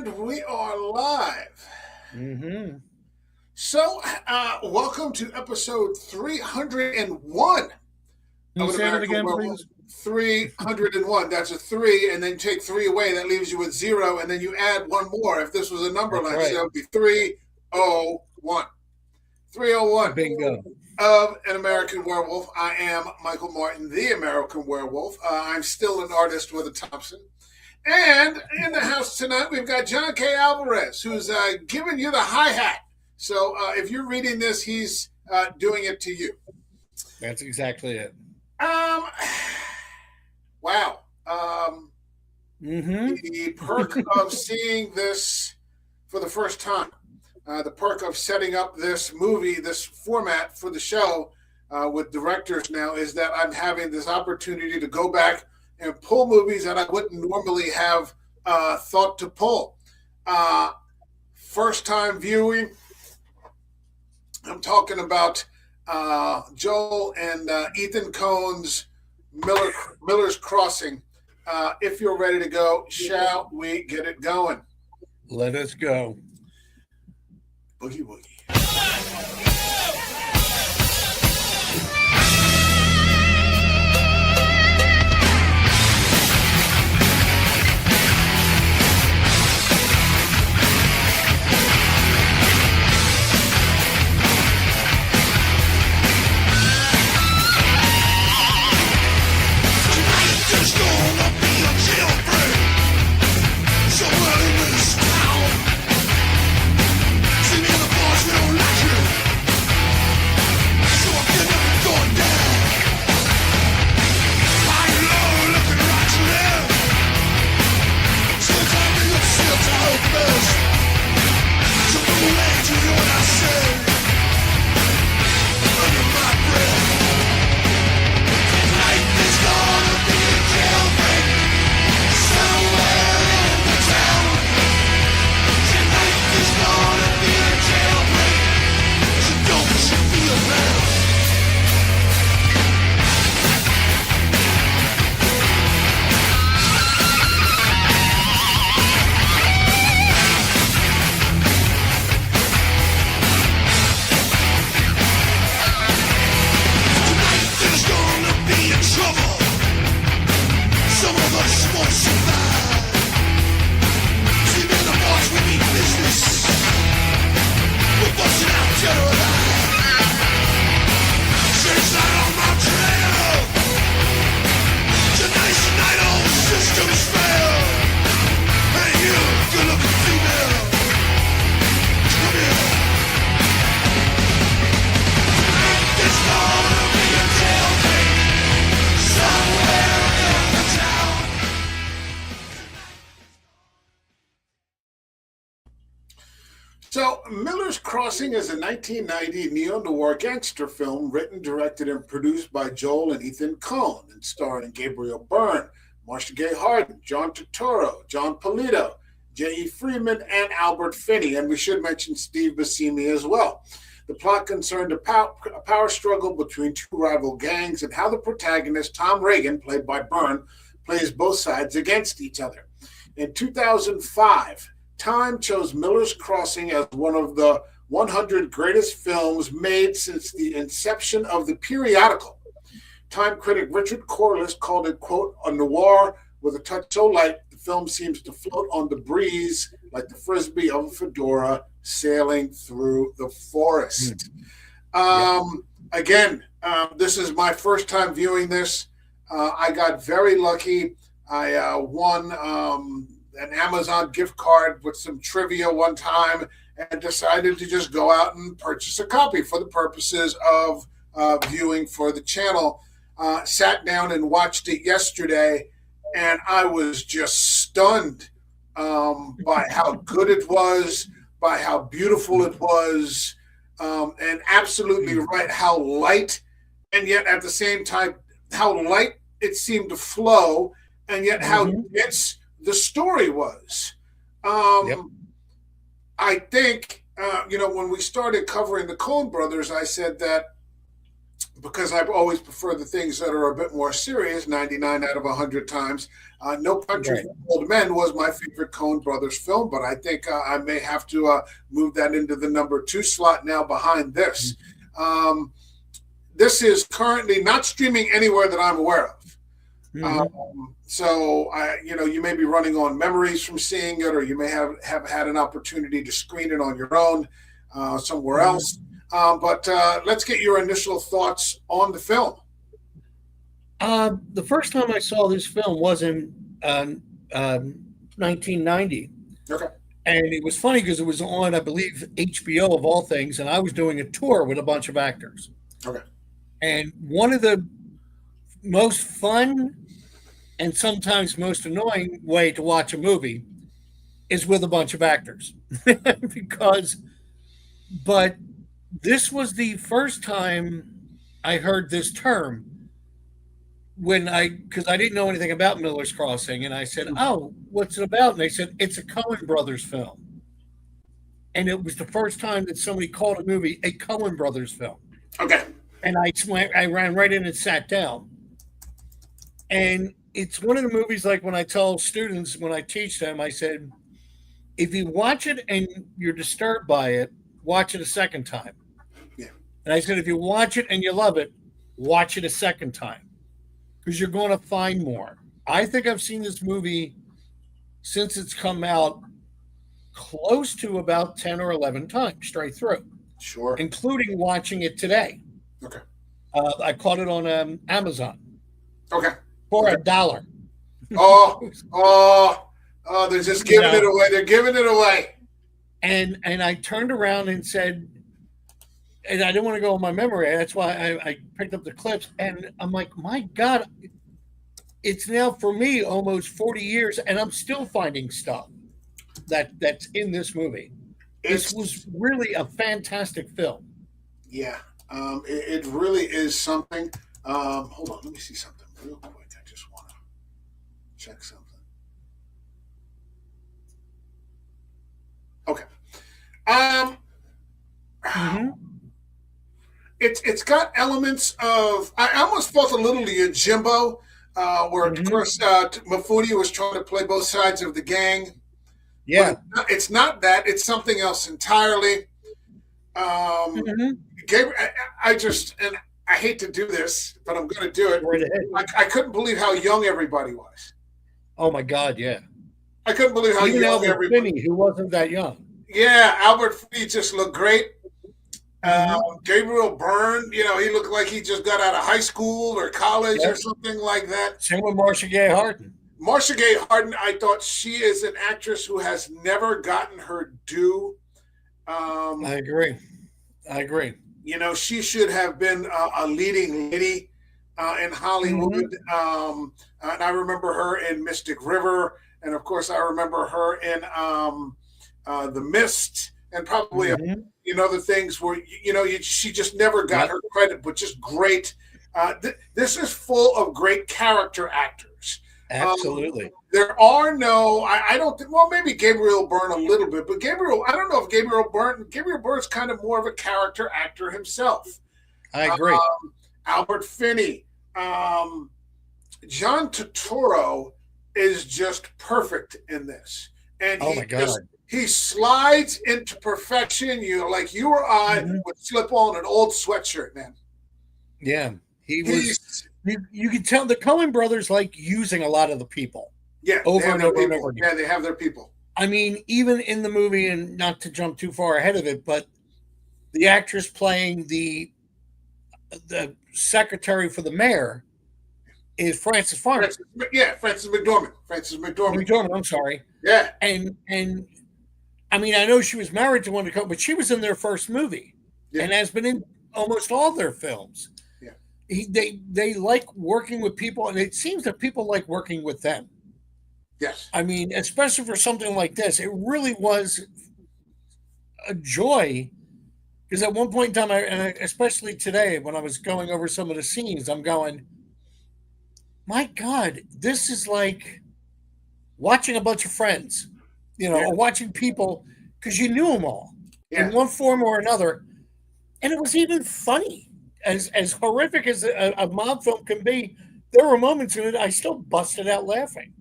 And we are live. Mm-hmm. So, welcome to episode 301 Can of you An say that American again, Werewolf. please? 301. That's a 3, and then take 3 away. That leaves you with 0, and then you add one more. If this was a number That's line, right. so it would be 301. 301 Bingo. of An American Werewolf. I am Michael Martin, the American Werewolf. I'm still an artist with a Thompson. And in the house tonight, we've got John K. Alvarez, who's giving you the hi-hat. So if you're reading this, he's doing it to you. That's exactly it. Wow. The perk of seeing this for the first time, the perk of setting up this movie, this format for the show with directors now is that I'm having this opportunity to go back and pull movies that I wouldn't normally have thought to pull. First time viewing, I'm talking about Joel and Ethan Coen's Miller's Crossing. If you're ready to go, shall we get it going? Let us go. Boogie woogie. So, Miller's Crossing is a 1990 neo-noir gangster film written, directed, and produced by Joel and Ethan Coen and starring Gabriel Byrne, Marcia Gay Harden, Jon Turturro, Jon Polito, J.E. Freeman, and Albert Finney. And we should mention Steve Buscemi as well. The plot concerned a power struggle between two rival gangs and how the protagonist, Tom Reagan, played by Byrne, plays both sides against each other. In 2005, Time chose Miller's Crossing as one of the 100 greatest films made since the inception of the periodical. Time critic Richard Corliss called it, quote, a noir with a touch so light the film seems to float on the breeze like the frisbee of a fedora sailing through the forest. Again, this is my first time viewing this. I got very lucky. I won an Amazon gift card with some trivia one time and decided to just go out and purchase a copy for the purposes of viewing for the channel. Sat down and watched it yesterday, and I was just stunned by how good it was, by how beautiful it was, and absolutely right, how light, and yet at the same time, how light it seemed to flow, and yet how dense the story was. I think, when we started covering the Coen brothers, I said that because I always prefer the things that are a bit more serious, 99 out of 100 times. No Country for Old Men was my favorite Coen Brothers film, but I think I may have to move that into the number 2 slot now behind this. This is currently not streaming anywhere that I'm aware of. So, you may be running on memories from seeing it, or you may have had an opportunity to screen it on your own somewhere else. But let's get your initial thoughts on the film. The first time I saw this film was in 1990. Okay. And it was funny because it was on, I believe, HBO of all things, and I was doing a tour with a bunch of actors. Okay. And one of the most fun and sometimes most annoying way to watch a movie is with a bunch of actors. But this was the first time I heard this term because I didn't know anything about Miller's Crossing, and I said, "Oh, what's it about?" And they said, "It's a Coen Brothers film." And it was the first time that somebody called a movie a Coen Brothers film. Okay. And I ran right in and sat down. And it's one of the movies, like when I tell students, when I teach them, I said, if you watch it and you're disturbed by it, watch it a second time. Yeah. And I said, if you watch it and you love it, watch it a second time, because you're going to find more. I think I've seen this movie since it's come out close to about 10 or 11 times straight through. Sure. Including watching it today. Okay. I caught it on Amazon. Okay. For $1. They're just giving it away. They're giving it away. And I turned around and said, and I didn't want to go on my memory. That's why I picked up the clips. And I'm like, my God, it's now for me almost 40 years, and I'm still finding stuff that's in this movie. This was really a fantastic film. Yeah, it really is something. Hold on, let me see something real quick. I just want to check something. Okay. It's got elements of. I almost felt a little Yojimbo, where of course Mifune was trying to play both sides of the gang. Yeah, but it's not that. It's something else entirely. Gabriel, I hate to do this, but I'm going to do it. I couldn't believe how young everybody was. Oh my God, yeah. I couldn't believe how young Albert everybody. Finney, who wasn't that young. Yeah, Albert Finney just looked great. Gabriel Byrne, he looked like he just got out of high school or college or something like that. Same with Marcia Gay Harden. Marcia Gay Harden, I thought she is an actress who has never gotten her due. I agree. She should have been a leading lady in Hollywood. And I remember her in Mystic River. And, of course, I remember her in The Mist and probably other things where, she just never got her credit, but just great. This is full of great character actors. Absolutely. There are no, I don't think, well, maybe Gabriel Byrne a little bit, but I don't know if Gabriel Byrne's kind of more of a character actor himself. I agree. Albert Finney. John Turturro is just perfect in this. And he slides into perfection. You or I would slip on an old sweatshirt, man. Yeah. He was. You can tell the Coen brothers like using a lot of the people. Yeah, over and over and over again. Yeah, they have their people. I mean, even in the movie, and not to jump too far ahead of it, but the actress playing the secretary for the mayor is Frances Farmer. Frances McDormand. McDormand, I'm sorry. Yeah. And I mean, I know she was married to one of the Coen, but she was in their first movie and has been in almost all their films. They like working with people, and it seems that people like working with them. Yes. I mean, especially for something like this, it really was a joy, because at one point in time, and especially today, when I was going over some of the scenes, I'm going, my God, this is like watching a bunch of friends, or watching people, because you knew them all in one form or another. And it was even funny. as horrific as a mob film can be, there were moments in it I still busted out laughing.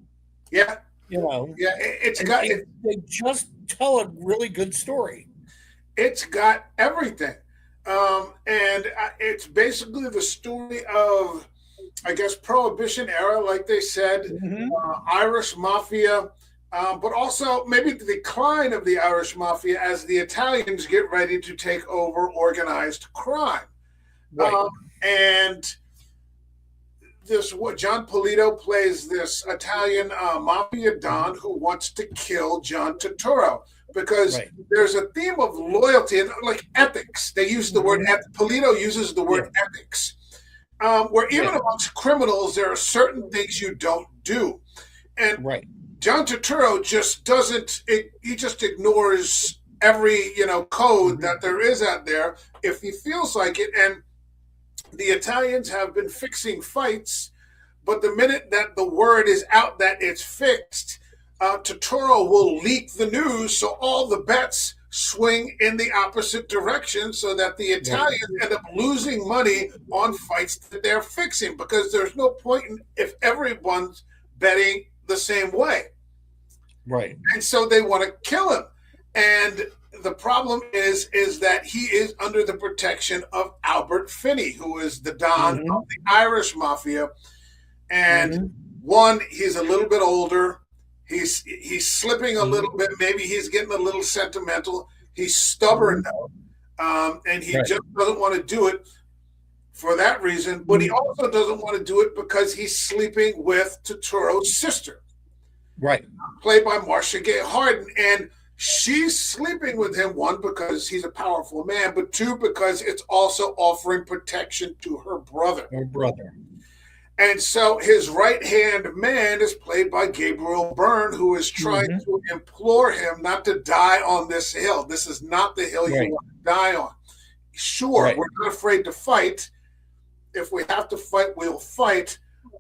Yeah, You know, yeah. they just tell a really good story. It's got everything, and it's basically the story of, I guess, Prohibition era, like they said, Irish mafia, but also maybe the decline of the Irish mafia as the Italians get ready to take over organized crime. Right. And what Jon Polito plays this Italian mafia don who wants to kill John Turturro because there's a theme of loyalty and like ethics. They use the word Polito uses the word ethics, where even amongst criminals there are certain things you don't do, and John Turturro just doesn't. He just ignores every code that there is out there if he feels like it. And the Italians have been fixing fights, but the minute that the word is out that it's fixed, Turturro will leak the news, so all the bets swing in the opposite direction, so that the Italians end up losing money on fights that they're fixing, because there's no point in if everyone's betting the same way. Right. And so they want to kill him. And the problem is that he is under the protection of Albert Finney, who is the Don of the Irish Mafia. And one, he's a little bit older. He's slipping a little bit. Maybe he's getting a little sentimental. He's stubborn though, and he just doesn't want to do it for that reason. But he also doesn't want to do it because he's sleeping with Turturro's sister, played by Marcia Gay Harden, and she's sleeping with him, one, because he's a powerful man, but two, because it's also offering protection to her brother. And so his right-hand man is played by Gabriel Byrne, who is trying to implore him not to die on this hill. This is not the hill you want to die on. Sure, we're not afraid to fight. If we have to fight, we'll fight.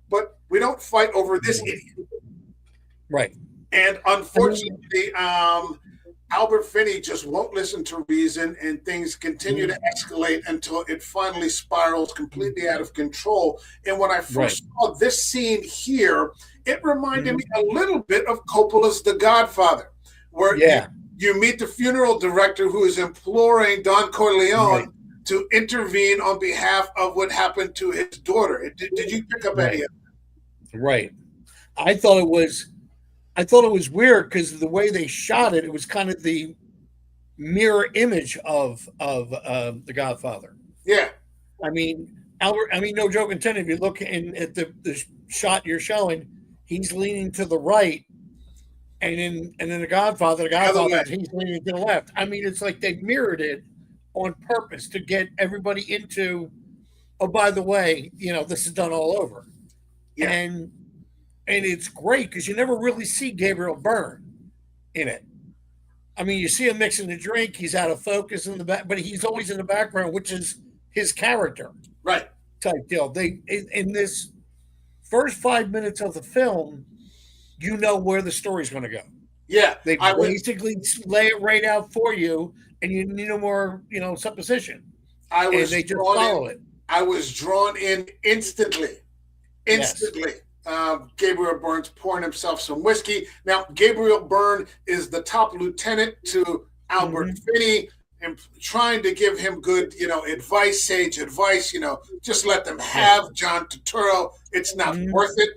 But we don't fight over this idiot. Right. And unfortunately, Albert Finney just won't listen to reason, and things continue to escalate until it finally spirals completely out of control. And when I first saw this scene here, it reminded me a little bit of Coppola's The Godfather, where you meet the funeral director who is imploring Don Corleone to intervene on behalf of what happened to his daughter. Did you pick up any of that? Right. I thought it was weird because the way they shot it, it was kind of the mirror image of The Godfather. Yeah. I mean, no joke intended. If you look at the shot you're showing, he's leaning to the right, and in The Godfather, he's leaning to the left. I mean, it's like they mirrored it on purpose to get everybody into, oh, by the way, this is done all over. Yeah. And it's great because you never really see Gabriel Byrne in it. I mean, you see him mixing the drink. He's out of focus in the back, but he's always in the background, which is his character. Right. Type deal. In this first 5 minutes of the film, you know where the story's going to go. Yeah. They basically lay it right out for you, and you need no more, supposition. They just follow it. I was drawn in instantly. Instantly. Yes. Gabriel Byrne's pouring himself some whiskey. Now, Gabriel Byrne is the top lieutenant to Albert Finney, and trying to give him good, advice, sage advice. Just let them have John Turturro. It's not worth it.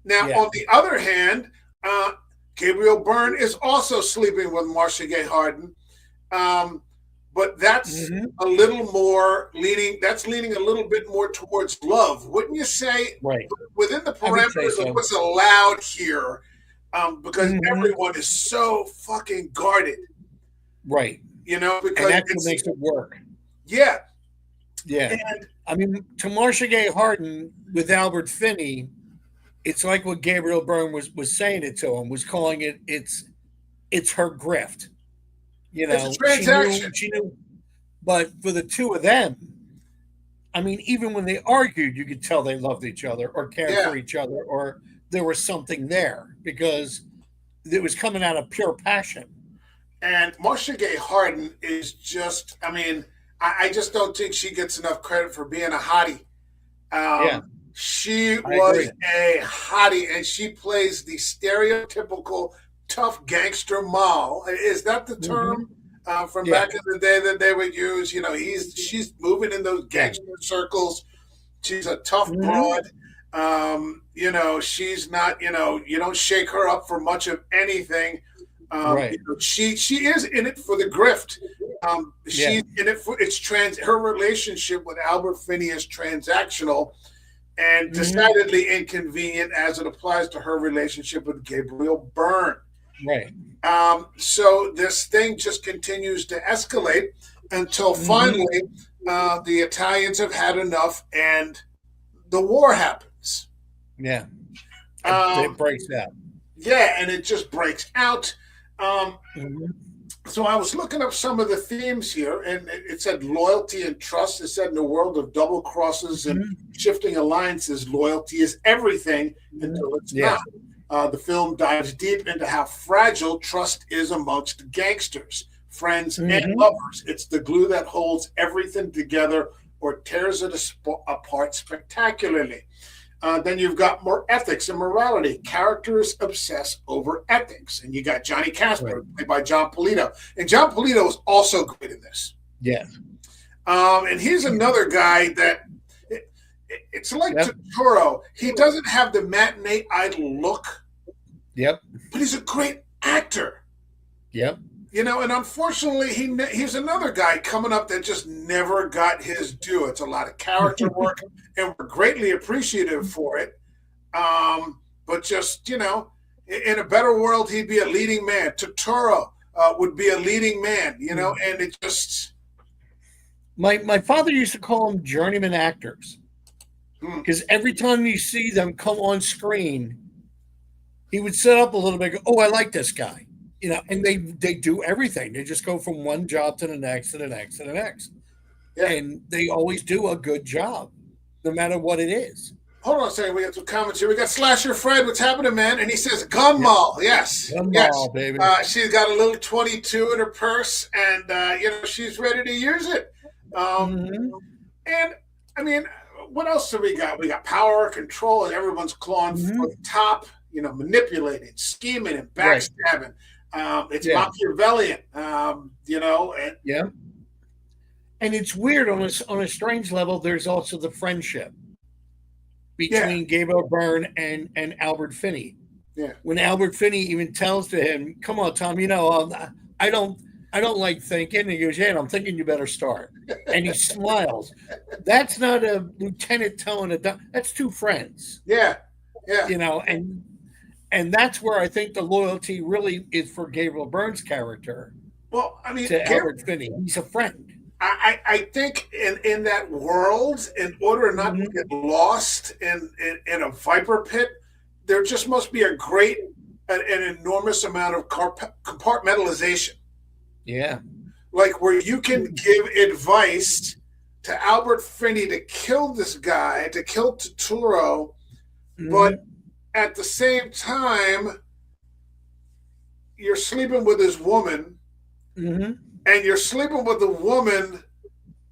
Now, on the other hand, Gabriel Byrne is also sleeping with Marcia Gay Harden. But that's a little more leaning. That's leaning a little bit more towards love, wouldn't you say? Right. Within the parameters of what's allowed here, because everyone is so fucking guarded. Right. Because and that's what makes it work. Yeah. Yeah. And, I mean, to Marcia Gay Harden with Albert Finney, it's like what Gabriel Byrne was saying it to him, was calling it. It's her grift. It's a transaction. She knew, but for the two of them, I mean, even when they argued, you could tell they loved each other or cared for each other, or there was something there because it was coming out of pure passion. And Marcia Gay Harden is just, I I just don't think she gets enough credit for being a hottie. Yeah, She I was agree. a hottie, and she plays the stereotypical tough gangster moll. Is that the Hmm. term from Yeah, back in the day that they would use? She's moving in those yeah. gangster circles. She's a tough Hmm. broad. She's not. You don't shake her up for much of anything. Right. She is in it for the grift. Yeah. She's in it for it's trans. Her relationship with Albert Finney is transactional and Hmm. decidedly inconvenient as it applies to her relationship with Gabriel Byrne. Right. So this thing just continues to escalate until Hmm. finally the Italians have had enough and the war happens. Yeah. It Um, breaks out. yeah, and it just breaks out. Um, Hmm. so I was looking up some of the themes here, and it said loyalty and trust. It said in the world of double crosses and Hmm. shifting alliances, loyalty is everything Hmm. until it's Yeah. not. The film dives deep into how fragile trust is amongst gangsters, friends, and Hmm. lovers. It's the glue that holds everything together or tears it apart spectacularly. Then you've got more ethics and morality. Characters obsess over ethics. And you got Johnny Right. Casper, played by Jon Polito. And Jon Polito is also great in this. Yeah. And he's another guy that it's like Yep. Turturro. He doesn't have the matinee idol look, Yep. but he's a great actor. Yep. And unfortunately, he's another guy coming up that just never got his due. It's a lot of character work, and we're greatly appreciative for it. But just in a better world, he'd be a leading man. Turturro would be a leading man, and it just My father used to call them journeyman actors hmm, because every time you see them come on screen, he would set up a little bit. Go, oh, I like this guy, and they do everything. They just go from one job to the next, to the next, to the next, yeah. and they always do a good job, no matter what it is. Hold on a second. We got some comments here. We got Slasher Fred. What's happening, man? And he says, gun Yeah, mall. Yes. one Yes. ball, baby. She's got a little 22 in her purse, and, she's ready to use it. Um, Hmm. and, I mean, what else do we got? We got power, control, and everyone's clawing for the Hmm. top, manipulating, scheming, and Right. backstabbing. It's Yeah. Machiavellian, and Yeah. And it's weird on a strange level. There's also the friendship yeah, between Gabriel Byrne and Albert Finney. yeah, When Albert Finney even tells to him, "Come on, Tom, I don't I don't like thinking." And he goes, "Yeah, I'm thinking you better start." And he smiles. That's not a lieutenant telling that's two friends, yeah, yeah. and that's where I think the loyalty really is for Gabriel Byrne's character Well, I mean, to Albert Finney. He's a friend. I think in that world, in order not to Hmm. get lost in a viper pit, there just must be an enormous amount of compartmentalization, Yeah. like where you can give advice to Albert Finney to kill this guy, to kill Turturro, but Hmm. at the same time, you're sleeping with his woman, Hmm. and you're sleeping with a woman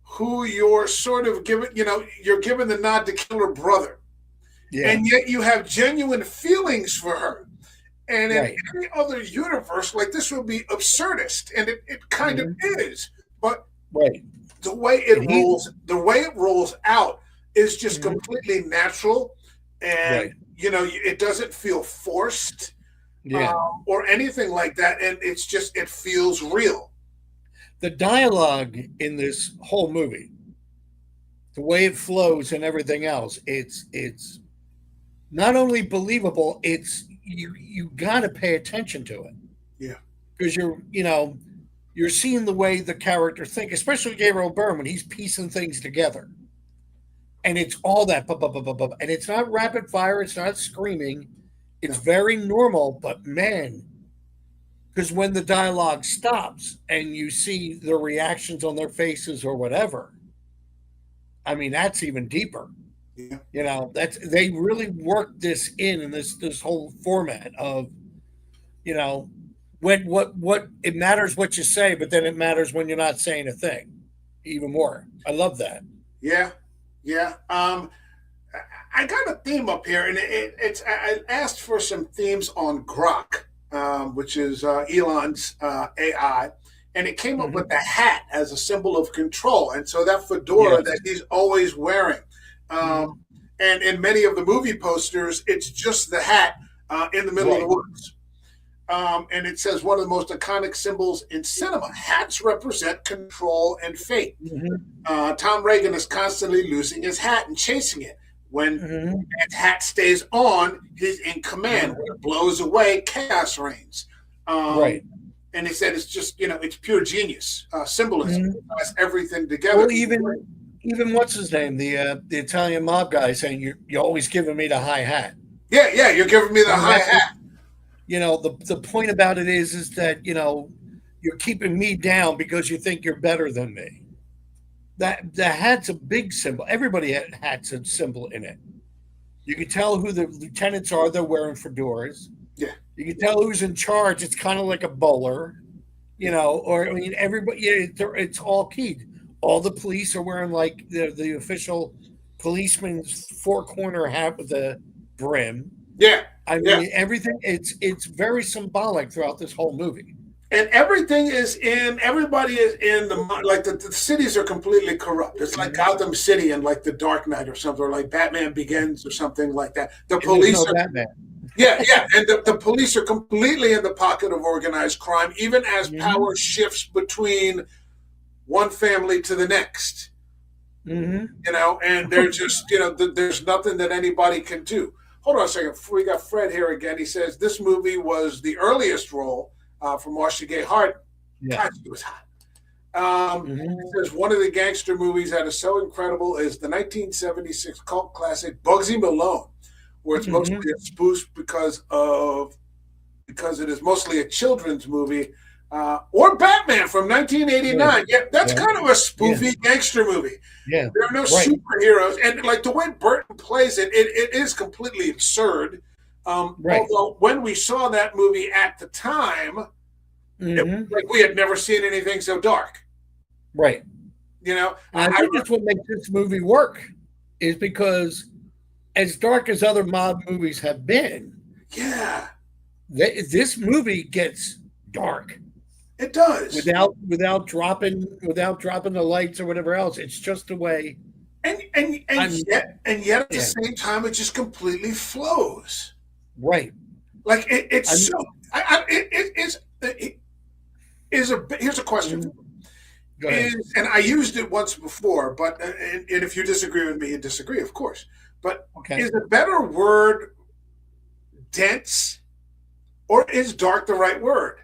who you're sort of giving, you're giving the nod to kill her brother. Yeah. And yet you have genuine feelings for her. And in Right. any other universe, like this would be absurdist, and it kind of Hmm. is. But Right. the way And he. the way it rolls out is just Mhm. completely natural, and Right. it doesn't feel forced Yeah. or anything like that, and it feels real. The dialogue in this whole movie, the way it flows and everything else, it's not only believable, it's you got to pay attention to it Yeah, because you're seeing the way the character think, especially Gabriel Byrne when he's piecing things together, and it's all that, and it's not rapid fire, it's not screaming, it's no, very normal, but man, because when the dialogue stops and you see the reactions on their faces or whatever, I mean that's even deeper. yeah, That's they really work this in this whole format of you know when what it matters what you say, but then it matters when you're not saying a thing. even more. I love that. Yeah, yeah. I got a theme up here, and it's I asked for some themes on Grok, which is Elon's AI, and it came up with the hat as a symbol of control, and so that fedora Yes. that he's always wearing. Um, and in many of the movie posters, it's just the hat in the middle of the Right. woods. And it says one of the most iconic symbols in cinema. Hats represent control and fate. Tom Reagan is constantly losing his hat and chasing it. When that hat stays on, he's in command. When it blows away, chaos reigns. Right. And he said it's just, it's pure genius. Symbolism ties everything together. Well, even what's his name, the Italian mob guy, saying you're always giving me the high hat. Yeah, you're giving me the high hat. The point about it is that you're keeping me down because you think you're better than me. That the hat's a big symbol. Everybody hats a symbol in it. You can tell who the lieutenants are. They're wearing fedoras. Yeah. You can tell who's in charge. It's kind of like a bowler, or everybody. It's all keyed. All the police are wearing like the official policeman's four-corner hat with the brim. Yeah. I mean, everything. It's very symbolic throughout this whole movie. And everybody is in the cities are completely corrupt. It's like Gotham City and like the Dark Knight or something, or like Batman Begins or something like that. The police are Batman. Yeah, and the police are completely in the pocket of organized crime, even as power shifts between one family to the next. And they're just, there's nothing that anybody can do. Hold on a second. We got Fred here again. He says this movie was the earliest role for Marcia Gay Harden. Yeah. It was hot. He says one of the gangster movies that is so incredible is the 1976 cult classic Bugsy Malone, where it's mostly a spoof because it is mostly a children's movie, or Batman from 1989. Yeah, that's kind of a spoofy gangster movie. Yeah, there are no superheroes, and like the way Burton plays it, it is completely absurd. Although when we saw that movie at the time, like we had never seen anything so dark. Right. I think that's what makes this movie work, is because as dark as other mob movies have been, this movie gets dark. It does without dropping the lights or whatever else. It's just the way, and yet at the same time, it just completely flows. Right. Like here's a question. And I used it once before, but and if you disagree with me, you disagree, of course. But is a better word dense, or is dark the right word?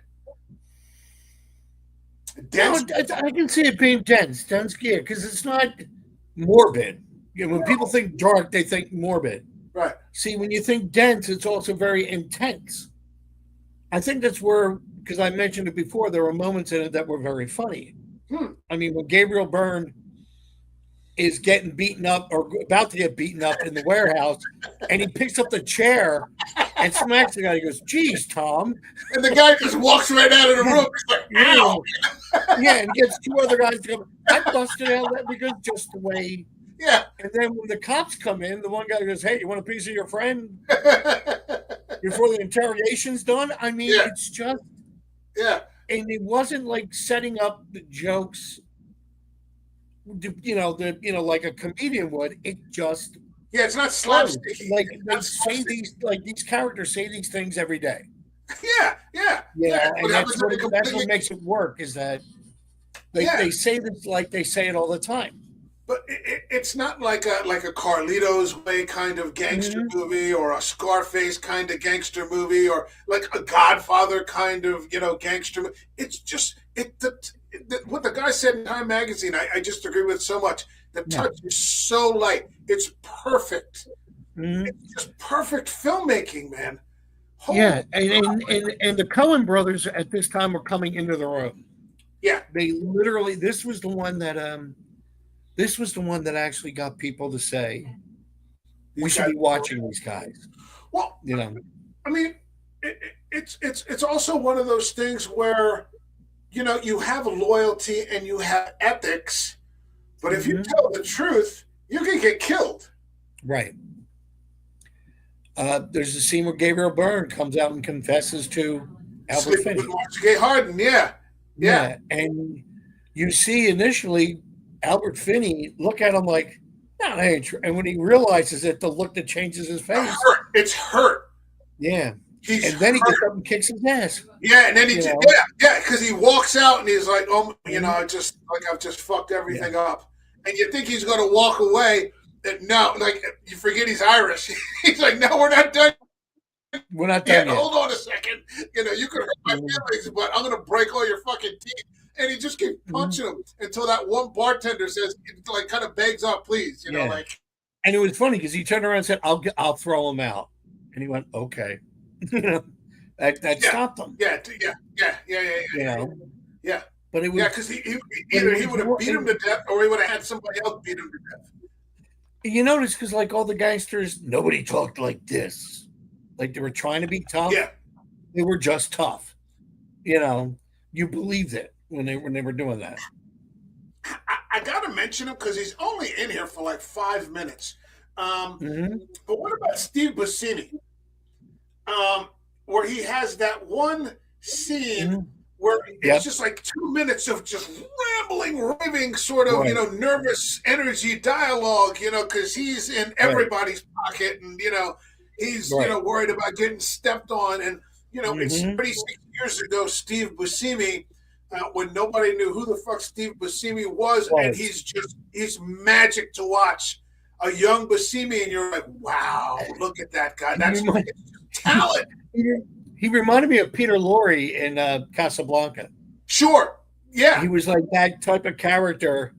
Dense. No, I can see it being dense, because it's not morbid. When people think dark, they think morbid. Right. See, when you think dense, it's also very intense. I think that's where, because I mentioned it before, there were moments in it that were very funny. I mean, when Gabriel Byrne is getting beaten up or about to get beaten up in the warehouse, and he picks up the chair and smacks the guy. He goes, "Geez, Tom!" And the guy just walks right out of the room. He's like, "Ow!" And gets two other guys to come. I busted out that because just the way. Yeah. And then when the cops come in, the one guy goes, "Hey, you want a piece of your friend before the interrogation's done?" I mean, it's just and it wasn't like setting up the jokes. Like a comedian would. It just it's not slapstick. Like they say these characters say these things every day. Yeah. And that's what makes it work, is that they say this like they say it all the time. But it's not like a Carlito's Way kind of gangster movie, or a Scarface kind of gangster movie, or like a Godfather kind of gangster movie. It's just what the guy said in Time Magazine. I just agree with so much. The touch is so light. It's perfect. It's just perfect filmmaking, man. And the Coen brothers at this time were coming into their own. Yeah, they literally. This was the one that actually got people to say we should be watching these guys. Well, I mean, it's also one of those things where you have loyalty and you have ethics, But if you tell the truth, you can get killed. Right. There's a scene where Gabriel Byrne comes out and confesses to Albert Finney. Marcia Gay Harden, yeah. And you see initially Albert Finney look at him like, no, that ain't true. And when he realizes it, the look that changes his face. It's hurt. Yeah. And then he gets up and kicks his ass. Yeah, and then because he walks out and he's like, oh, I've just fucked everything up. And you think he's going to walk away. No, like, you forget he's Irish. He's like, no, we're not done. We're not done yet. Hold on a second. You can hurt my feelings, but I'm going to break all your fucking teeth. And he just keeps punching him until that one bartender says, like, kind of begs up, please, like. And it was funny because he turned around and said, I'll throw him out. And he went, okay. That stopped him. Yeah. But it was because he would have beat him to death, or he would have had somebody else beat him to death. You notice because like all the gangsters, nobody talked like this. Like they were trying to be tough. Yeah, they were just tough. You believed it when they were doing that. I gotta mention him because he's only in here for like 5 minutes. But what about Steve Buscemi? Where he has that one scene where it's just like 2 minutes of just rambling, raving, sort of, nervous energy dialogue, because he's in everybody's pocket and, he's, worried about getting stepped on. And, it's 36 years ago, Steve Buscemi, when nobody knew who the fuck Steve Buscemi was. And he's magic to watch. A young Buscemi, and you're like, wow, look at that guy. That's talent. He reminded me of Peter Lorre in Casablanca. Sure. Yeah. He was like that type of character.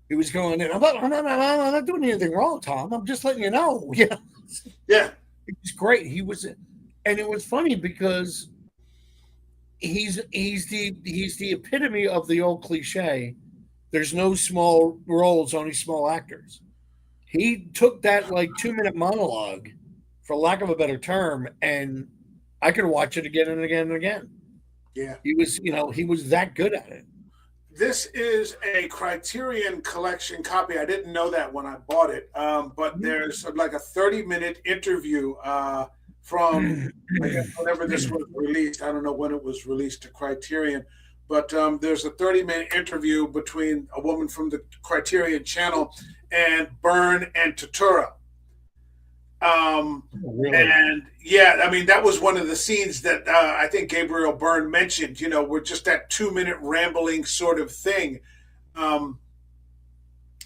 He was going in, I'm not doing anything wrong, Tom. I'm just letting you know. Yeah. It was great. He was, and it was funny because he's the epitome of the old cliche. There's no small roles, only small actors. He took that like 2-minute monologue, for lack of a better term, and I could watch it again and again and again. Yeah. He was that good at it. This is a Criterion Collection copy. I didn't know that when I bought it. But there's like a 30-minute interview from, I guess, whenever this was released. I don't know when it was released to Criterion. But there's a 30-minute interview between a woman from the Criterion channel and Byrne and Turturro. Really? And yeah, I mean, that was one of the scenes that I think Gabriel Byrne mentioned, were just that 2-minute rambling sort of thing. And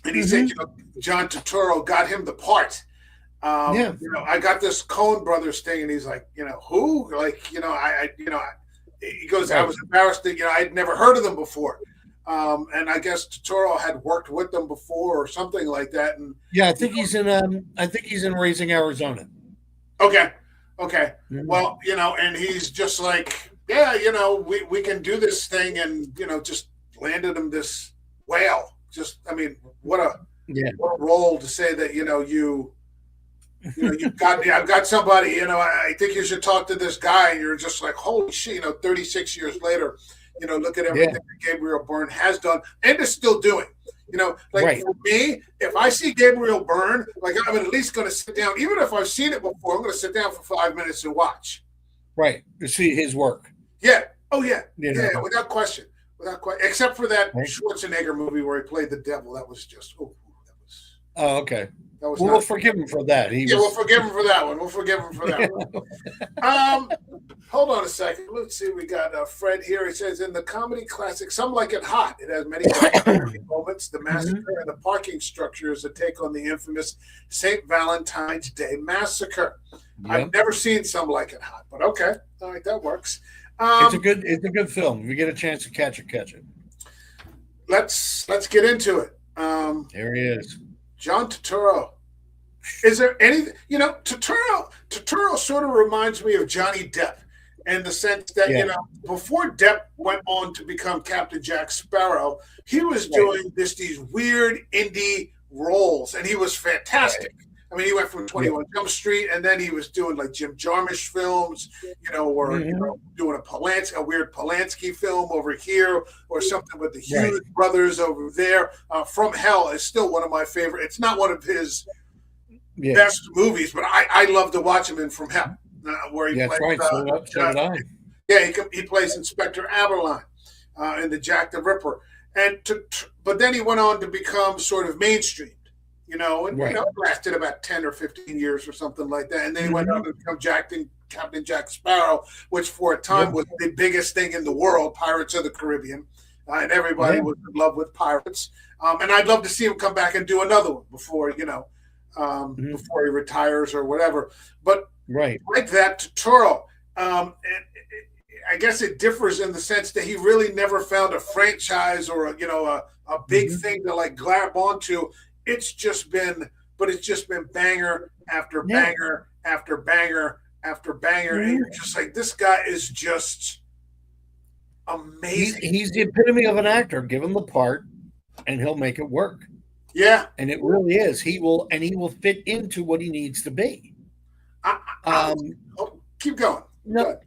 he said, Jon Turturro got him the part. I got this Coen Brothers thing, and he's like, who? Like, he goes, I was embarrassed that, I'd never heard of them before. And I guess Turturro had worked with them before or something like that. And yeah, I think he's in Raising Arizona. Okay. Well, and he's just like, we can do this thing, and just landed him this whale. Just, I mean, what a role to say that you've got I've got somebody. I think you should talk to this guy, and you're just like, holy shit. 36 years later. Look at everything that Gabriel Byrne has done and is still doing. For me, if I see Gabriel Byrne, like, I'm at least going to sit down, even if I've seen it before, I'm going to sit down for 5 minutes and watch. Right. To see his work. Yeah. Oh, yeah. Yeah, without question. Except for that Schwarzenegger movie where he played the devil. That was just, Oh, okay. We'll forgive him for that. We'll forgive him for that one. Hold on a second. Let's see. We got Fred here. He says, in the comedy classic, Some Like It Hot, it has many moments. The massacre and the parking structure is a take on the infamous St. Valentine's Day massacre. I've never seen Some Like It Hot, but okay. All right, that works. It's a good film. If you get a chance to catch it. Let's get into it. There he is. Jon Turturro. Is there anything, Turturro sort of reminds me of Johnny Depp in the sense that, before Depp went on to become Captain Jack Sparrow, he was doing these weird indie roles, and he was fantastic. I mean, he went from 21 Jump Street, and then he was doing like Jim Jarmusch films, or doing a weird Polanski film over here, or something with the Hughes brothers over there. From Hell is still one of my favorite. It's not one of his best movies, but I love to watch him in From Hell, where he plays. So did I. Yeah, he plays Inspector Aberline in the Jack the Ripper, but then he went on to become sort of mainstream. Lasted about 10 or 15 years or something like that. And then he went on to become Captain Jack Sparrow, which for a time was the biggest thing in the world, Pirates of the Caribbean. And everybody was in love with pirates. And I'd love to see him come back and do another one before he retires or whatever. But like that, Turturro, I guess it differs in the sense that he really never found a franchise or a big thing to like grab onto. It's just been banger after banger after banger after banger. And you're just like, this guy is just amazing. He's the epitome of an actor. Give him the part and he'll make it work. Yeah. And it really is. He will fit into what he needs to be. Keep going. No,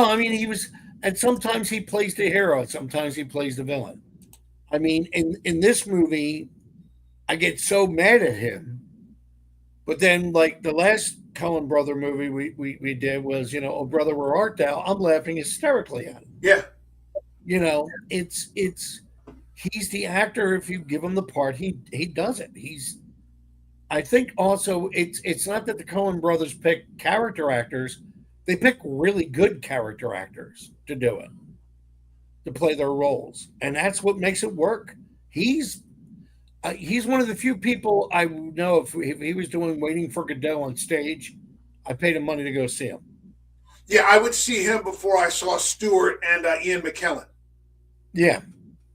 I mean, he was, and sometimes he plays the hero, sometimes he plays the villain. I mean, in this movie, I get so mad at him, but then like the last Coen brother movie we did was, Oh Brother, Where Art Thou? I'm laughing hysterically at him. Yeah. It's he's the actor. If you give him the part, he does it. I think also it's not that the Coen brothers pick character actors, they pick really good character actors to do it, to play their roles. And that's what makes it work. He's one of the few people I know if he was doing Waiting for Godot on stage, I paid him money to go see him. Yeah, I would see him before I saw Stewart and Ian McKellen. Yeah.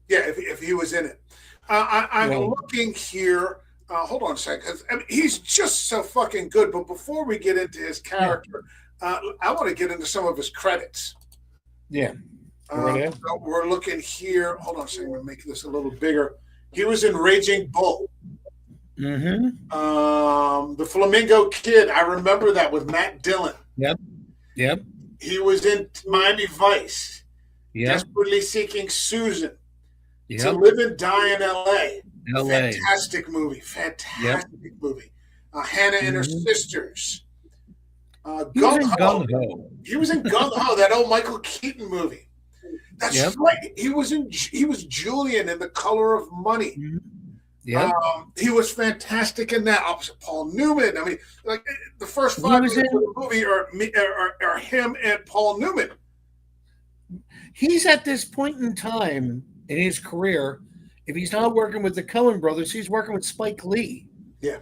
Yeah, if he was in it. I'm looking here. Hold on a second. 'Cause, I mean, he's just so fucking good. But before we get into his character, I want to get into some of his credits. Yeah. So we're looking here. Hold on a second. I'm going to make this a little bigger. He was in Raging Bull. The Flamingo Kid. I remember that with Matt Dillon. Yep. He was in Miami Vice. Yep. Desperately Seeking Susan. Yep. To Live and Die in L.A. L.A. Fantastic movie. Movie. Hannah and Her Sisters. Gung Ho. He was in Gung Ho, that old Michael Keaton movie. That's right. He was Julian in The Color of Money. Yeah. He was fantastic in that. Opposite Paul Newman. I mean, like the first 5 minutes of the movie are him and Paul Newman. He's at this point in time in his career, if he's not working with the Coen brothers, he's working with Spike Lee. Yeah.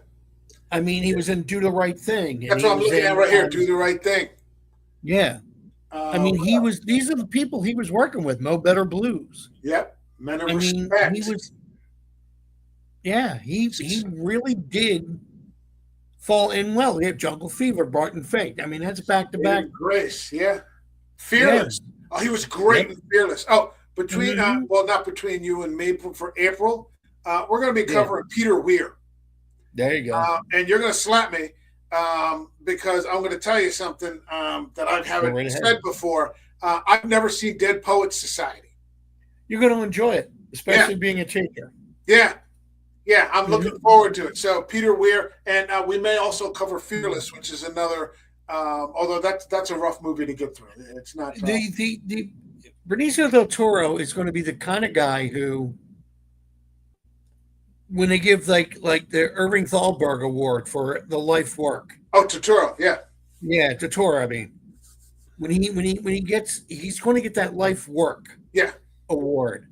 I mean, he was in Do the Right Thing. That's what I'm looking at right here. Do the Right Thing. Yeah. I mean, these are the people he was working with. Mo Better Blues. Yep. Men of Respect. He really did fall in well. He had Jungle Fever, Barton Fink. I mean, that's back to back. Grace, yeah. Fearless. Yeah. Oh, he was great in Fearless. Oh, not between you and me, for April, we're going to be covering Peter Weir. There you go. And you're going to slap me because I'm going to tell you something that I haven't said before. I've never seen Dead Poets Society. You're going to enjoy it, especially being a teacher. Yeah. Yeah, I'm looking forward to it. So Peter Weir, and we may also cover Fearless, which is another. Although that's a rough movie to get through. It's not. The Benicio del Toro is going to be the kind of guy who, when they give like the Irving Thalberg Award for the life work. Oh, Turturro, yeah. Yeah, Turturro. I mean, when he's going to get that life work award,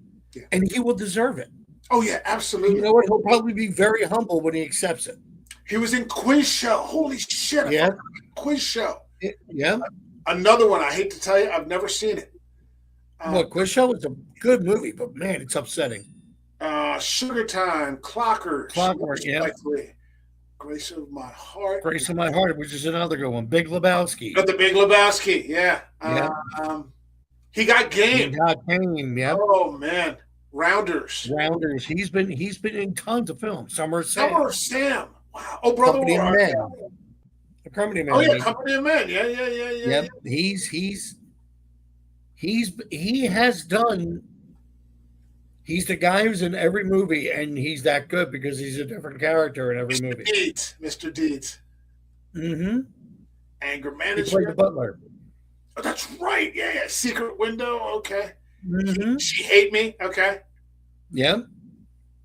and he will deserve it. Oh yeah, absolutely. You know what? He'll probably be very humble when he accepts it. He was in Quiz Show. Holy shit! Yeah, Quiz Show. Yeah. Another one. I hate to tell you, I've never seen it. Look, Quiz Show is a good movie, but man, it's upsetting. Sugar Time, Clockers. Yeah. Grace of My Heart. Grace of My Heart, which is another good one. Big Lebowski. But the Big Lebowski, yeah. He Got Game. Yeah. Oh man. Rounders. He's been in tons of films. Summer of Sam. Wow. Oh, Brother Company of War. Men. A Company of Men. Oh yeah, Company of Men. Yeah. Yep. He has done. He's the guy who's in every movie, and he's that good because he's a different character in every movie. Mr. Deeds. Mm-hmm. Anger He played Management. the butler. Oh, that's right. Yeah. Secret Window. Okay. Mm-hmm. She Hate Me. Okay. Yeah.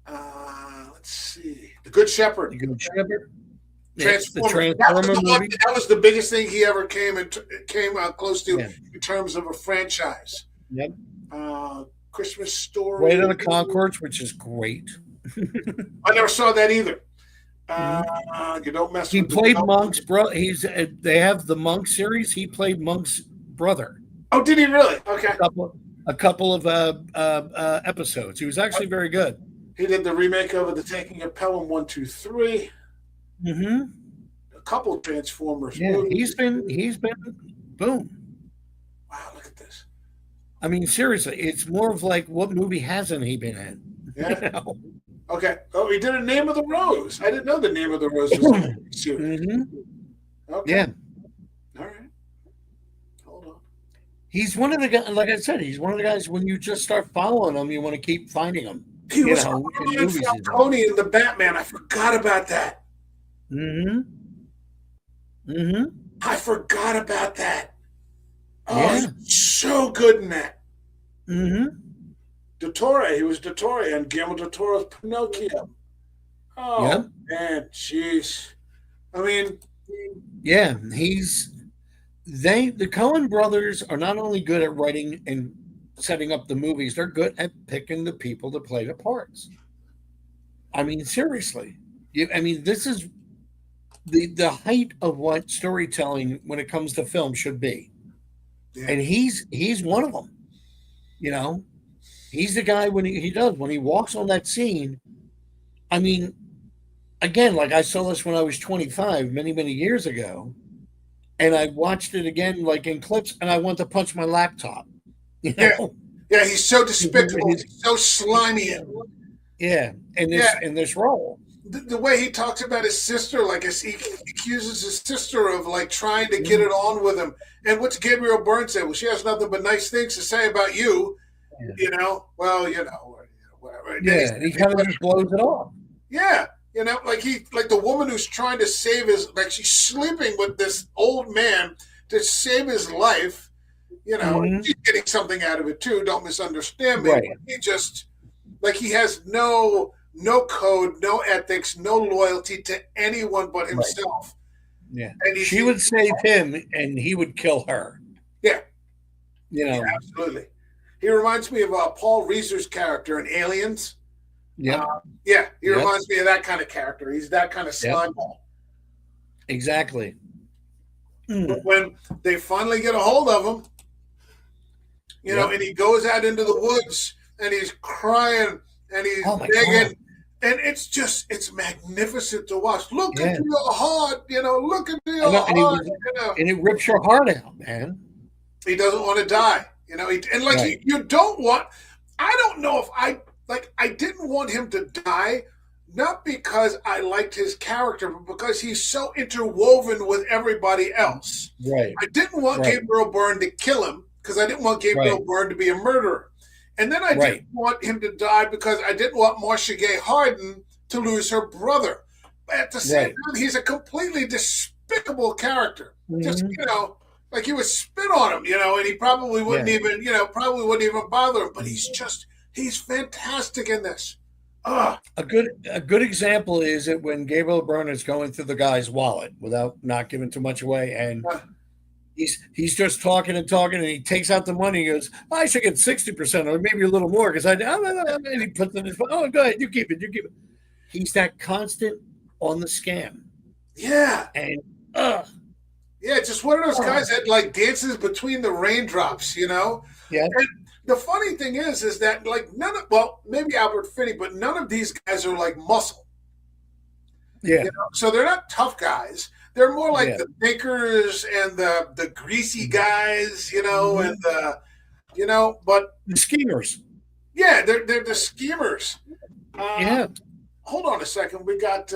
Let's see. The Good Shepherd. The Good Shepherd. Transformers. Movie. That was the biggest thing he ever came close to in terms of a franchise. Yep. Christmas Story. Flight of the Conchords, which is great. I never saw that either. You don't mess. He played Monk's brother. They have the Monk series. He played Monk's brother. Oh, did he really? Okay. A couple of episodes. He was actually very good. He did the remake of The Taking of Pelham 1, 2, 3. Mm-hmm. A couple of Transformers. Yeah, movies. he's been boom. Wow, look at this. I mean, seriously, it's more of like, what movie hasn't he been in? Yeah. You know? Okay. Oh, he did A Name of the Rose. I didn't know The Name of the Rose was a series. Mm-hmm. Okay. Yeah. All right. Hold on. He's one of the guys, like I said, he's one of the guys, when you just start following him, you want to keep finding him. He was in Falcone in the Batman. I forgot about that. Mm-hmm. Mm-hmm. I forgot about that. Oh, Yeah. he's so good in that. Mm-hmm. Dottore. He was Dottore and Guillermo del Toro's Pinocchio. Oh, Yeah. man. Jeez. I mean, Yeah, the Coen brothers are not only good at writing and setting up the movies, they're good at picking the people to play the parts. I mean, seriously. This is the height of what storytelling when it comes to film should be. yeah. And he's one of them. You know, he's the guy when he walks on that scene. I mean, again, like I saw this when I was 25, many, many years ago, and I watched it again, like in clips, and I want to punch my laptop. You know? Yeah, he's so despicable. He's so slimy. Yeah, in this role. The way he talks about his sister, like he accuses his sister of like trying to get it on with him. And what's Gabriel Byrne say? Well, she has nothing but nice things to say about you. Yeah. You know, well, whatever. Yeah, and he kind of just blows it off. Yeah, like the woman who's trying to save she's sleeping with this old man to save his life. She's getting something out of it too. Don't misunderstand me. Right. He just he has no code, no ethics, no loyalty to anyone but himself. Yeah. And she would save him and he would kill her. Yeah. Yeah, absolutely. He reminds me of Paul Reiser's character in Aliens. Yeah. He reminds me of that kind of character. He's that kind of slime ball. Exactly. But when they finally get a hold of him, and he goes out into the woods and he's crying and he's begging. And it's magnificent to watch. Look into your heart, look into your heart. And it rips your heart out, man. He doesn't want to die, you don't want, I don't know if I didn't want him to die, not because I liked his character, but because he's so interwoven with everybody else. Right. I didn't want Gabriel Byrne to kill him because I didn't want Gabriel Byrne to be a murderer. And then I didn't want him to die because I didn't want Marcia Gay Harden to lose her brother. But at the same time, he's a completely despicable character. Mm-hmm. Just, you would spit on him, and he probably wouldn't even, bother him. But he's fantastic in this. A good example is that when Gabriel Byrne is going through the guy's wallet without not giving too much away, and he's just talking, and he takes out the money. He goes, I should get 60% or maybe a little more because and he puts it in his phone. Oh, go ahead, you keep it. He's that constant on the scam. Yeah. And just one of those guys that dances between the raindrops, Yeah. And the funny thing is that maybe Albert Finney, but none of these guys are muscle. Yeah. So they're not tough guys. They're more like the thinkers and the greasy guys, and but the schemers. Yeah, they're the schemers. Yeah. Hold on a second. We got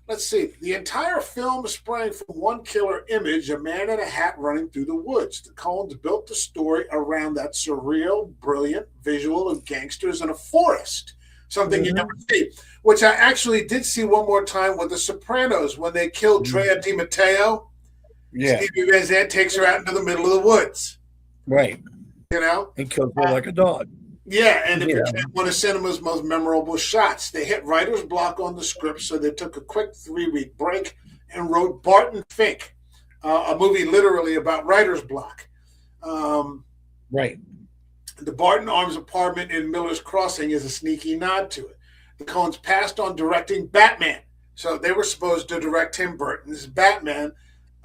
let's see. The entire film sprang from one killer image, a man in a hat running through the woods. The Coens built the story around that surreal, brilliant visual of gangsters in a forest, something you never see, which I actually did see one more time with The Sopranos when they killed Drea Di Matteo. Yeah. Stevie Van Zandt takes her out into the middle of the woods. Right. You know? And kills her like a dog. Yeah, and it became one of cinema's most memorable shots. They hit writer's block on the script, so they took a quick 3-week break and wrote Barton Fink, a movie literally about writer's block. Right. The Barton Arms apartment in Miller's Crossing is a sneaky nod to it. The Coens passed on directing Batman, so they were supposed to direct Tim Burton's Batman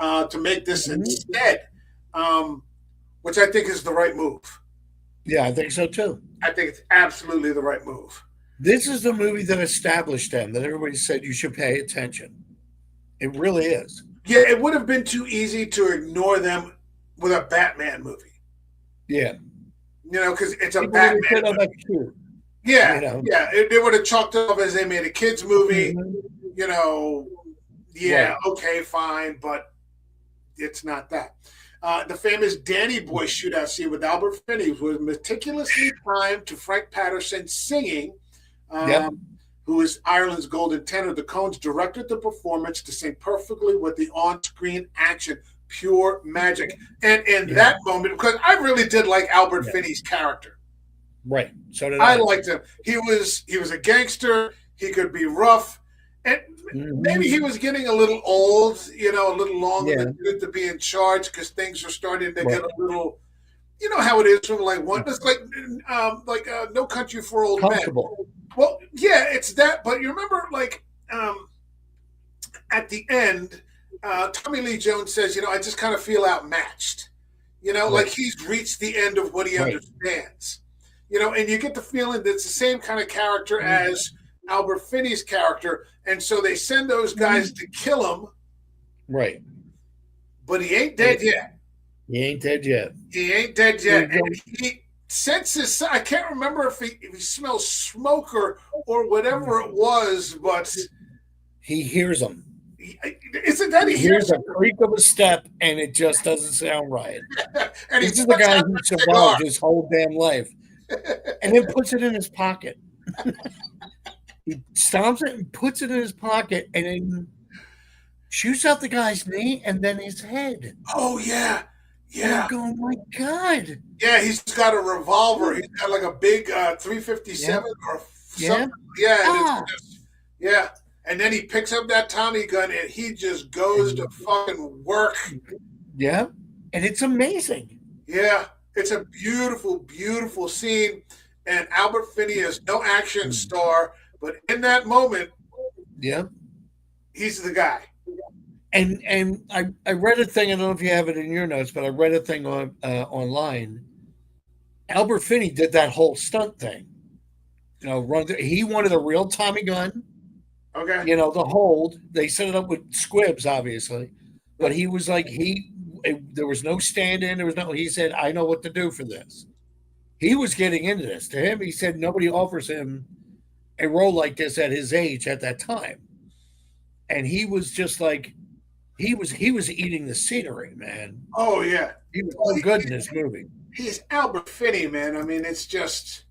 to make this instead, which I think is the right move. Yeah, I think so too. I think it's absolutely the right move. This is the movie that established them, that everybody said you should pay attention. It really is. Yeah, it would have been too easy to ignore them with a Batman movie. Yeah. You know, because it's a Batman movie. Yeah, you know? Yeah. They would have chalked it up as they made a kids movie. You know, yeah, okay, fine, but it's not that. The famous Danny Boy shootout scene with Albert Finney was meticulously timed to Frank Patterson singing, who is Ireland's golden tenor. The Coens directed the performance to sing perfectly with the on-screen action, pure magic. And in that moment, because I really did like Albert Finney's character. Right. So did I liked him. He was a gangster. He could be rough. And maybe he was getting a little old, you know, a little long to be in charge because things are starting to get a little, you know how it is from like one. It's like No Country for Old Men. Well, yeah, it's that. But you remember, like at the end, Tommy Lee Jones says, you know, I just kind of feel outmatched. You know, like he's reached the end of what he understands. You know, and you get the feeling that it's the same kind of character as Albert Finney's character, and so they send those guys to kill him. Right. But he ain't dead yet. He ain't dead yet. He ain't dead yet. And he senses, I can't remember if he smells smoke or whatever it was, but he hears them. Isn't that he hears a creak of a step, and it just doesn't sound right. And this is the guy who survived his whole damn life. And then puts it in his pocket. He stomps it and puts it in his pocket and then shoots out the guy's knee and then his head. Oh, yeah. Yeah. I'm going, my God. Yeah, he's got a revolver. He's got like a big 357 or something. Yeah. And then he picks up that Tommy gun and he just goes to fucking work. Yeah. And it's amazing. Yeah. It's a beautiful, beautiful scene. And Albert Finney is no action star, but in that moment, he's the guy. And I read a thing, I don't know if you have it in your notes, but I read a thing on online. Albert Finney did that whole stunt thing. You know, he wanted a real Tommy gun. Okay. You know, the hold. They set it up with squibs, obviously. But he was like, there was no stand-in. He said, I know what to do for this. He was getting into this. To him, he said nobody offers him a role like this at his age at that time. And he was just like, he was eating the scenery, man. Oh, yeah. He was so good in this movie. He's Albert Finney, man. I mean, it's just,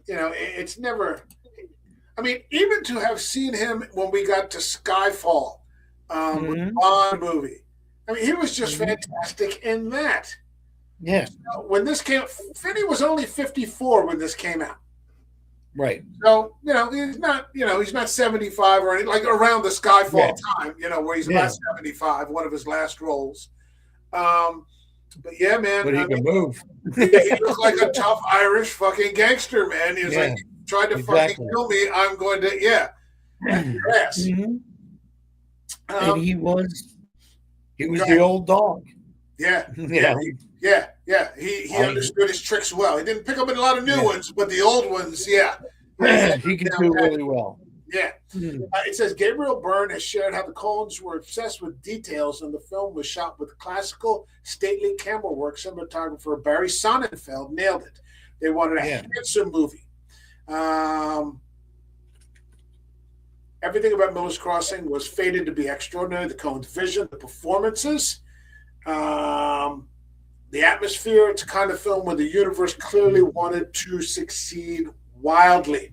you know, it's never, I mean, even to have seen him when we got to Skyfall, with the Bond movie, I mean, he was just fantastic in that. Yeah. So when this came, Finney was only 54 when this came out. Right. So, you know, he's not 75 or anything, like around the Skyfall time, you know, where he's about 75, one of his last roles. But yeah, man. But he can move. He looked like a tough Irish fucking gangster, man. He was like, tried to fucking kill me. I'm going to, your ass. And he was the old dog. Yeah. Yeah. He understood his tricks well. He didn't pick up a lot of new ones, but the old ones, he can do really well. Yeah. It says Gabriel Byrne has shared how the Coens were obsessed with details, and the film was shot with classical, stately camera work. Cinematographer Barry Sonnenfeld nailed it. They wanted a handsome movie. Everything about Miller's Crossing was fated to be extraordinary. The Coen's vision, the performances, um, the atmosphere. It's a kind of film where the universe clearly wanted to succeed wildly.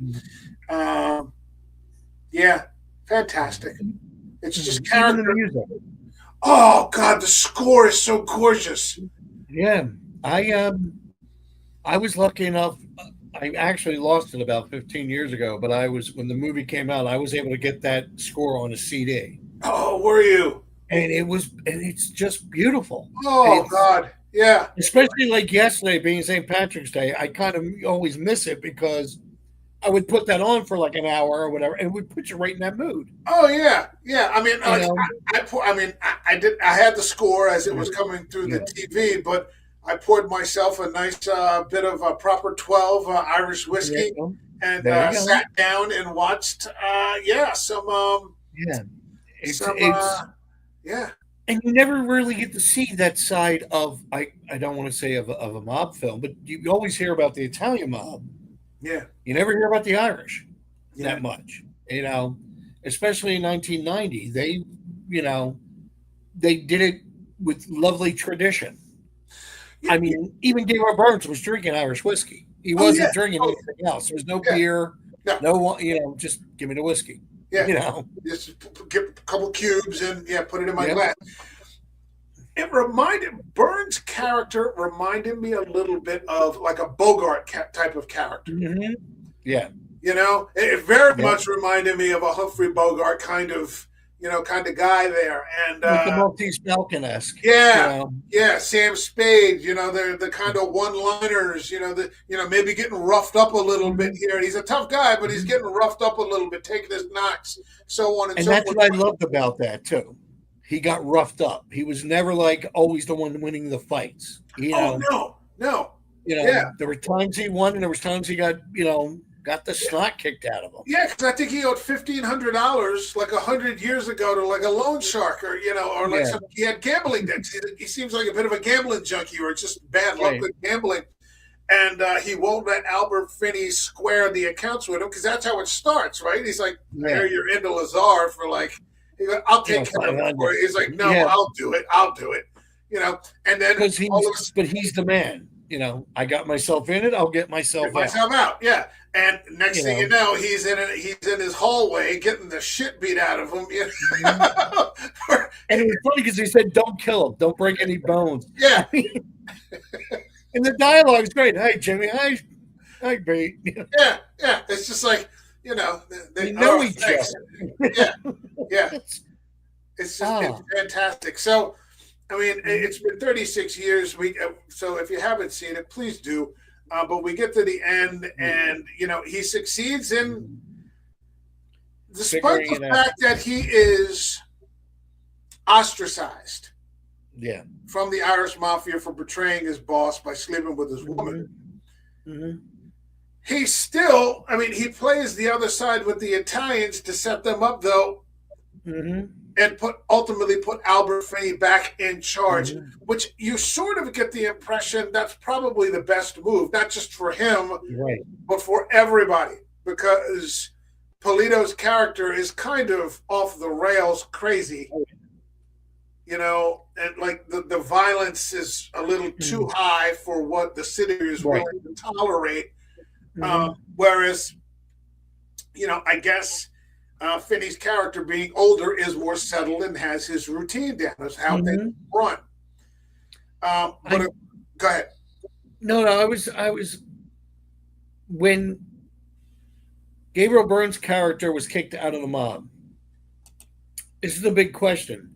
Um, yeah, fantastic. It's just Even the character. music. Oh God, the score is so gorgeous. Yeah, I was lucky enough. I actually lost it about 15 years ago, but I was when the movie came out, I was able to get that score on a CD, Oh, were you? and it's just beautiful. Oh It's God, yeah. especially like yesterday being St. Patrick's Day. I kind of always miss it because I would put that on for like an hour or whatever, and it would put you right in that mood. Oh yeah, yeah. I mean, You know, I did. I had the score as it was coming through the yeah, TV, but I poured myself a nice bit of proper 12 Irish yeah, whiskey well, and there you go. sat down and watched. Yeah, Yeah, it's some. it's Yeah, and you never really get to see that side of I don't want to say of a mob film, but you always hear about the Italian mob. yeah, You never hear about the Irish yeah. that much, you know, especially in 1990. You know, they did it with lovely tradition. Yeah, I yeah. mean, even Gabriel Byrne was drinking Irish whiskey. He Oh yeah. wasn't drinking Oh anything else. There was no yeah. beer, No. no, just give me the whiskey, Yeah. you know. Just get a couple cubes and yeah, put it in my Yep. glass. It reminded Burns' character reminded me a little bit of like a Bogart type of character. Hmm. Yeah. You know, it very Yep. much reminded me of a Humphrey Bogart kind of, kind of guy there. And Like the Maltese Falcon esque, you yeah, know. yeah, Sam Spade. They're the kind of one-liners. Maybe getting roughed up a little bit Mhm. here. And he's a tough guy, but he's getting roughed up a little bit, taking his knocks, so on and And so that's forth. what I loved about that too. He got roughed up. He was never like always the one winning the fights. Oh no, no, yeah. There were times he won, and there was times he got got the snot kicked out of him. Yeah, because I think he owed $1,500 like 100 years ago to like a loan shark, or like Yeah, he had gambling debts. He seems like a bit of a gambling junkie, or it's just bad luck right, with gambling. And he won't let Albert Finney square the accounts with him because that's how it starts, right? He's like, I yeah, hear you're into Lazar for like, I'll take care of it for 500. you. He's like, no, Yeah, I'll do it. I'll do it. And then because all of a he's the man. I got myself in it. I'll get get myself out. myself out. Yeah. And next You thing you know. know, he's in his hallway getting the shit beat out of him. Mhm. And it was funny because he said, "Don't kill him. Don't break any bones." Yeah. And the dialogue is great. Hey, Jimmy. Hi, Pete. Yeah. Yeah. It's just like, We know each thanks. other. Yeah. Yeah. It's Ah, fantastic. So, I mean, mhm, it's been 36 years. So if you haven't seen it, please do. But we get to the end, and he succeeds in, mhm. despite Figuring the it out. fact that he is ostracized Yeah. from the Irish mafia for betraying his boss by sleeping with his woman. Hmm. Hmm. He still, I mean, he plays the other side with the Italians to set them up, though, Hmm. and ultimately put Albert Finney back in charge, Hmm. which you sort of get the impression that's probably the best move, not just for him, Right. but for everybody, because Polito's character is kind of off the rails crazy, and like the violence is a little too high for what the city is Right. willing to tolerate. Hmm. Whereas, I guess Finney's character being older is more settled and has his routine down. That's how they Hmm. run. But I go ahead. no, no. I was when Gabriel Byrne's character was kicked out of the mob. This is the big question.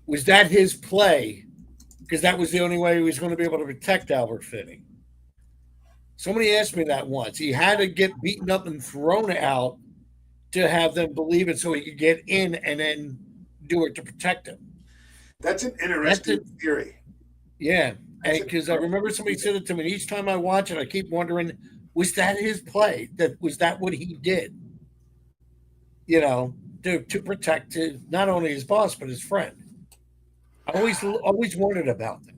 Was that his play? Because that was the only way he was going to be able to protect Albert Finney. Somebody asked me that once. He had to get beaten up and thrown out to have them believe it so he could get in and then do it to protect him. That's an That's interesting it. theory. Yeah. That's Because I remember somebody said it to me. And each time I watch it, I keep wondering, was that his play? Was that what he did? To protect not only his boss, but his friend. I always wondered about that.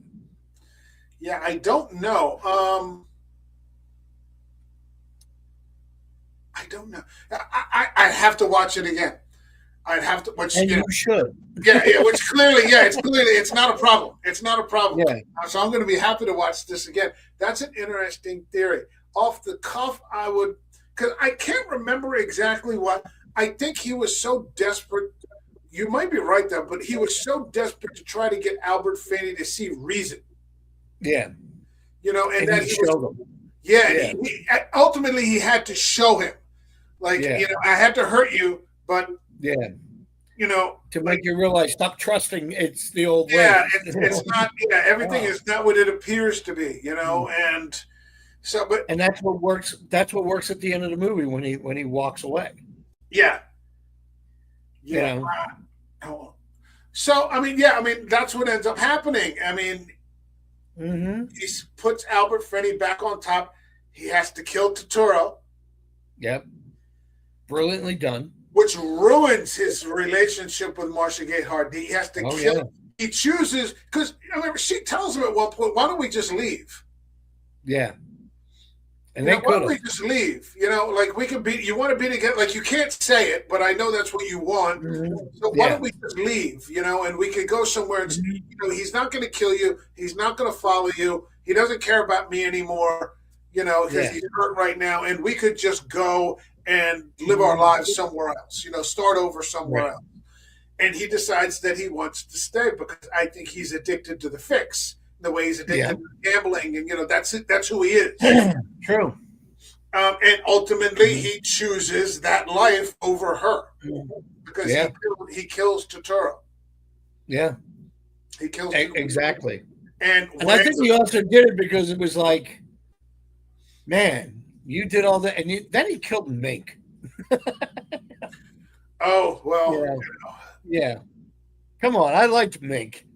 Yeah, I don't know. I don't know. I have to watch it again. I'd have to, which and you should. yeah, which clearly, it's not a problem. It's not a problem. Yeah. So I'm going to be happy to watch this again. That's an interesting theory. Off the cuff, I would, because I can't remember exactly what. I think he was so desperate. You might be right though, but he was so desperate to try to get Albert Finney to see reason. Yeah. And that he was, He, ultimately he had to show him, like, I had to hurt you, but to make you realize, stop trusting it's the old way. Yeah, it's not. Yeah, everything is not what it appears to be. And so, and that's what works. That's what works at the end of the movie when he walks away. Yeah. So that's what ends up happening. He puts Albert Finney back on top. He has to kill Turturro. Yep. Brilliantly done. Which ruins his relationship with Marcia Gay Harden. He has to kill. Yeah. He chooses, because she tells him at one point, "Why don't we just leave?" Yeah. And why don't we just leave? Like, we can be. You want to be together? Like, you can't say it, but I know that's what you want. So why don't we just leave? And we could go somewhere. And he's not going to kill you. He's not going to follow you. He doesn't care about me anymore. Because he's hurt right now, and we could just go and live our lives somewhere else. Start over somewhere else. And he decides that he wants to stay because I think he's addicted to the fix. The way he's addicted to gambling, and that's it. That's who he is. True. And ultimately, he chooses that life over her because he kills Turturro. Yeah, he kills exactly. And I think he also did it because it was like, man, you did all that, and then he killed Mink. Oh well. Yeah. Come on, I liked Mink.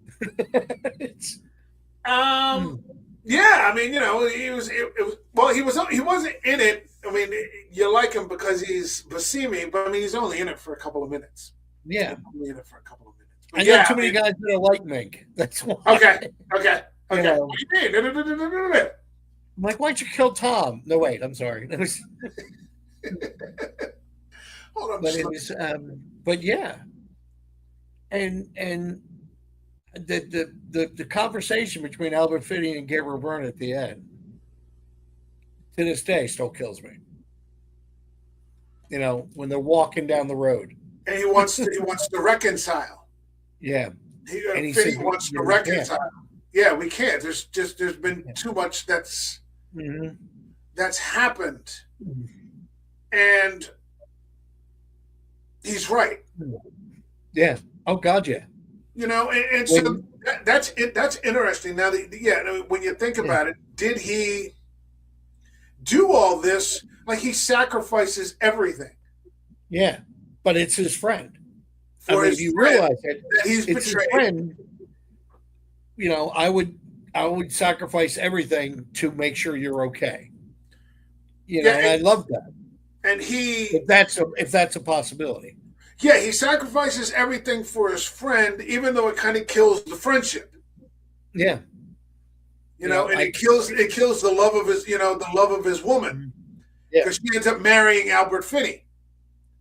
Yeah, he was. He wasn't in it. You like him because he's Buscemi, but he's only in it for a couple of minutes. Yeah, only in it for a couple of minutes. But I know too many guys that don't like Mink. That's why. Okay. What do you mean? I'm like, why'd you kill Tom? No, wait. I'm sorry. Hold on. But it was, but yeah, and the conversation between Albert Finney and Gabriel Byrne at the end, to this day, still kills me. When they're walking down the road, and he wants to reconcile. Yeah, he wants to reconcile. Yeah, we can't. There's been too much that's happened, and he's right. Yeah. Oh God, yeah. So that's it. That's interesting. Now, when you think about it, did he do all this? Like, he sacrifices everything. Yeah, but it's his friend. If you realize that he's it's betrayed. His friend. I would sacrifice everything to make sure you're okay. And I love that. And if that's a possibility. Yeah, he sacrifices everything for his friend, even though it kind of kills the friendship. Yeah. And it kills the love of his woman. Yeah. Because she ends up marrying Albert Finney.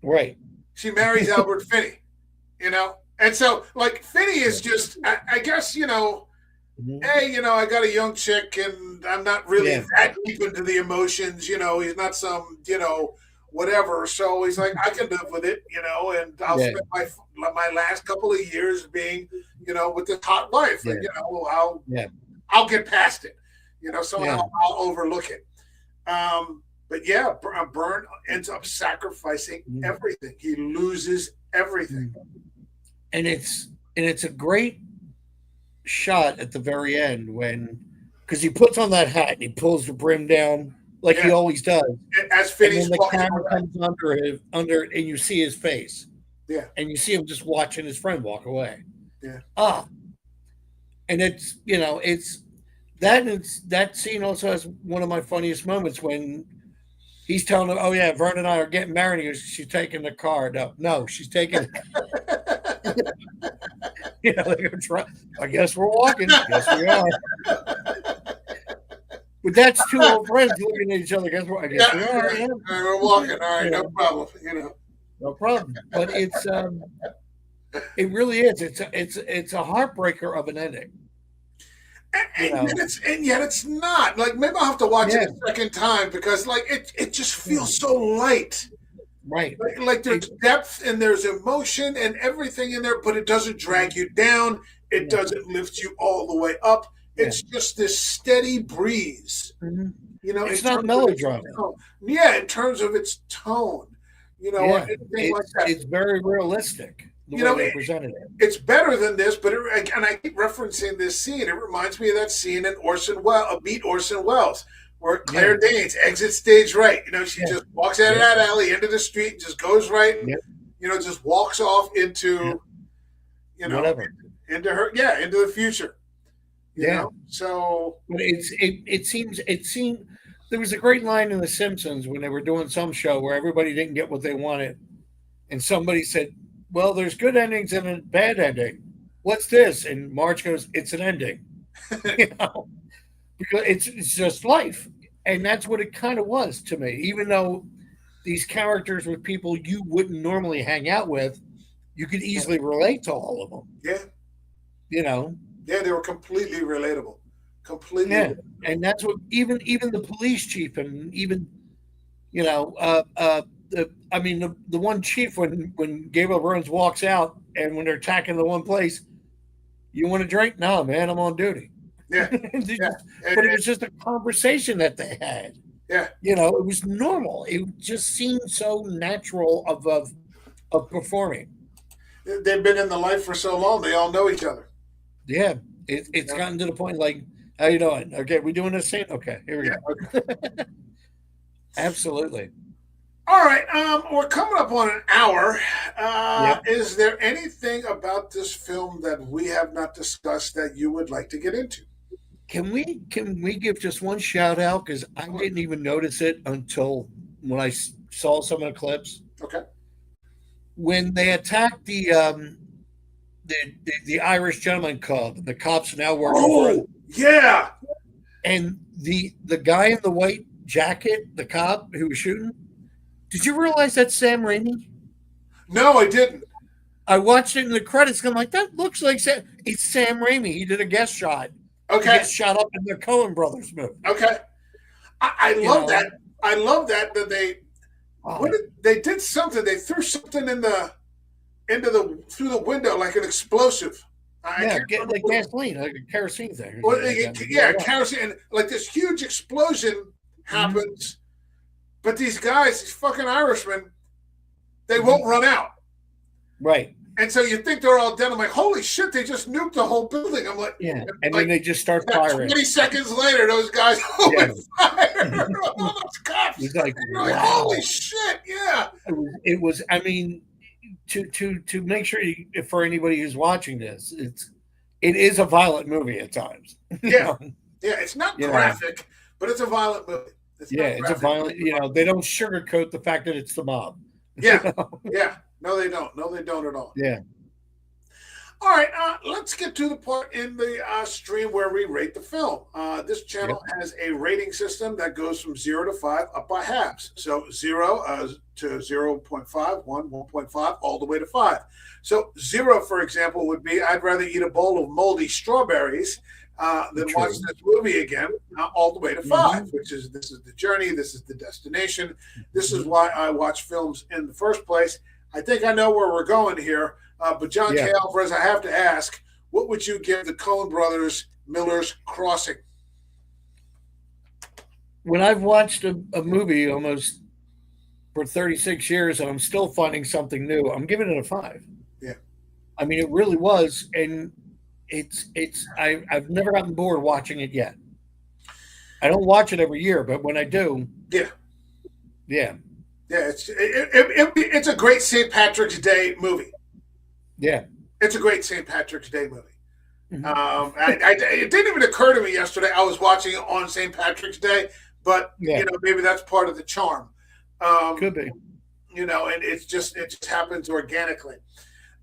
Right. She marries Albert Finney. And so, like, Finney is just, I guess, hey, I got a young chick and I'm not really that deep into the emotions, he's not some, whatever. So he's like, I can live with it, and I'll spend my last couple of years being, with this hot wife. And, I'll get past it, somehow I'll overlook it. But Byrne ends up sacrificing everything. He loses everything. And it's a great shot at the very end because he puts on that hat and he pulls the brim down like he always does. As Finney's and then the camera comes under and you see his face. Yeah. And you see him just watching his friend walk away. Yeah. And it's that scene also has one of my funniest moments when he's telling him, "Oh yeah, Vern and I are getting married." He goes, "She's taking the car." No, she's taking. I guess we're walking. Yes, we are. But that's two old friends looking at each other. I guess we are. Yeah. We're walking. All right, no problem. No problem. But it really is. It's a heartbreaker of an ending. And yet it's not. Like, maybe I'll have to watch it a second time, because like it just feels so light. Right. Like there's depth and there's emotion and everything in there, but it doesn't drag you down. It doesn't lift you all the way up. It's just this steady breeze. Mm-hmm. It's not melodrama. In terms of its tone. Anything like that. It's very realistic. The way they presented it. It's better than this, but and I keep referencing this scene. It reminds me of that scene in Meet Orson Welles, where Claire Danes exits stage right. She just walks out of that alley into the street, just goes right, just walks off into, whatever, into into the future. You know? So, but it seemed there was a great line in The Simpsons when they were doing some show where everybody didn't get what they wanted, and somebody said, "Well, there's good endings and a bad ending. What's this?" And Marge goes, "It's an ending." Because it's just life. And that's what it kind of was to me. Even though these characters were people you wouldn't normally hang out with, you could easily relate to all of them. Yeah. Yeah, they were completely relatable. Completely. Yeah. And that's what even the police chief, and even the one chief, when Gabriel Byrne walks out and when they're attacking the one place, "You want a drink?" "No, man, I'm on duty." Yeah. But it was just a conversation that they had. Yeah. It was normal. It just seemed so natural of performing. They've been in the life for so long, they all know each other. Yeah. It's gotten to the point like, "How you doing? Okay, we doing this scene? Okay, here we go." Okay. Absolutely. All right, we're coming up on an hour. Is there anything about this film that we have not discussed that you would like to get into? Can we give just one shout out, because I didn't even notice it until when I saw some of the clips. Okay. When they attacked the Irish Gentleman Club, the cops are now working for it. Yeah. And the guy in the white jacket, the cop who was shooting, did you realize that's Sam Raimi? No, I didn't. I watched it in the credits, and I'm like, that looks like it's Sam Raimi. He did a guest shot. Okay. He gets shot up in the Coen Brothers movie. Okay. I love that. I love that they did something. They threw something through the window, like an explosive. Like gasoline, like a kerosene thing. Well, kerosene, and like this huge explosion happens, but these guys, these fucking Irishmen, they won't run out. Right. And so you think they're all dead. I'm like, holy shit, they just nuked the whole building. I'm like, and then they just start firing. 20 seconds later, those guys open fire. All those cops. He's like, wow. Like, holy shit, yeah. It was, I mean, to make sure for anybody who's watching this, it is a violent movie at times. Yeah. Yeah, it's not graphic, but it's a violent movie. It's a violent, they don't sugarcoat the fact that it's the mob. Yeah. Yeah. No, they don't. No, they don't at all. Yeah. All right. Let's get to the part in the stream where we rate the film. This channel has a rating system that goes from 0 to 5 up by halves. So 0 to 0.5, 1, 1.5, all the way to 5. So 0, for example, would be I'd rather eat a bowl of moldy strawberries than watch this movie again, all the way to 5, which is this is the journey, this is the destination. This is why I watch films in the first place. I think I know where we're going here, but John K. Alvarez, I have to ask, what would you give the Coen Brothers Miller's Crossing? When I've watched a movie almost for 36 years and I'm still finding something new, I'm giving it a 5. Yeah. I mean, it really was, and I've never gotten bored watching it yet. I don't watch it every year, but when I do, yeah. Yeah, it's a great St. Patrick's Day movie. Yeah, it's a great St. Patrick's Day movie. It didn't even occur to me yesterday. I was watching it on St. Patrick's Day, but maybe that's part of the charm. Could be. And it just happens organically.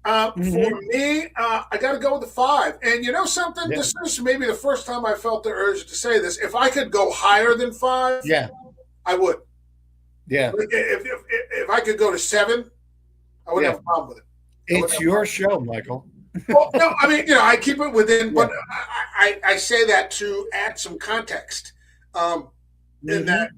For me, I got to go with the 5. And you know something? This is maybe the first time I felt the urge to say this. If I could go higher than 5, I would. Yeah. If I could go to 7, I wouldn't have a problem with it. It's your show, Michael. Well, no, I mean, I keep it within, but I say that to add some context. In that,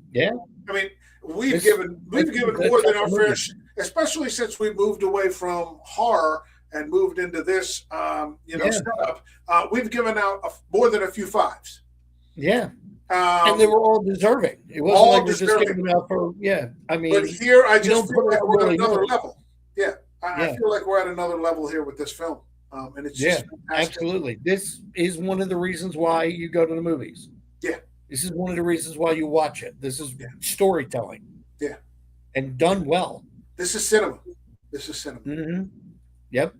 I mean, we've given more than our fair share, especially since we moved away from horror and moved into this, setup. We've given out more than a few fives. Yeah. And they were all deserving. It wasn't all like we're just giving them out for, I mean. But here, I just feel like we're at another level. Yeah. I feel like we're at another level here with this film. And it's just fantastic. Absolutely. This is one of the reasons why you go to the movies. Yeah. This is one of the reasons why you watch it. This is storytelling. Yeah. And done well. This is cinema. Mm-hmm. Yep.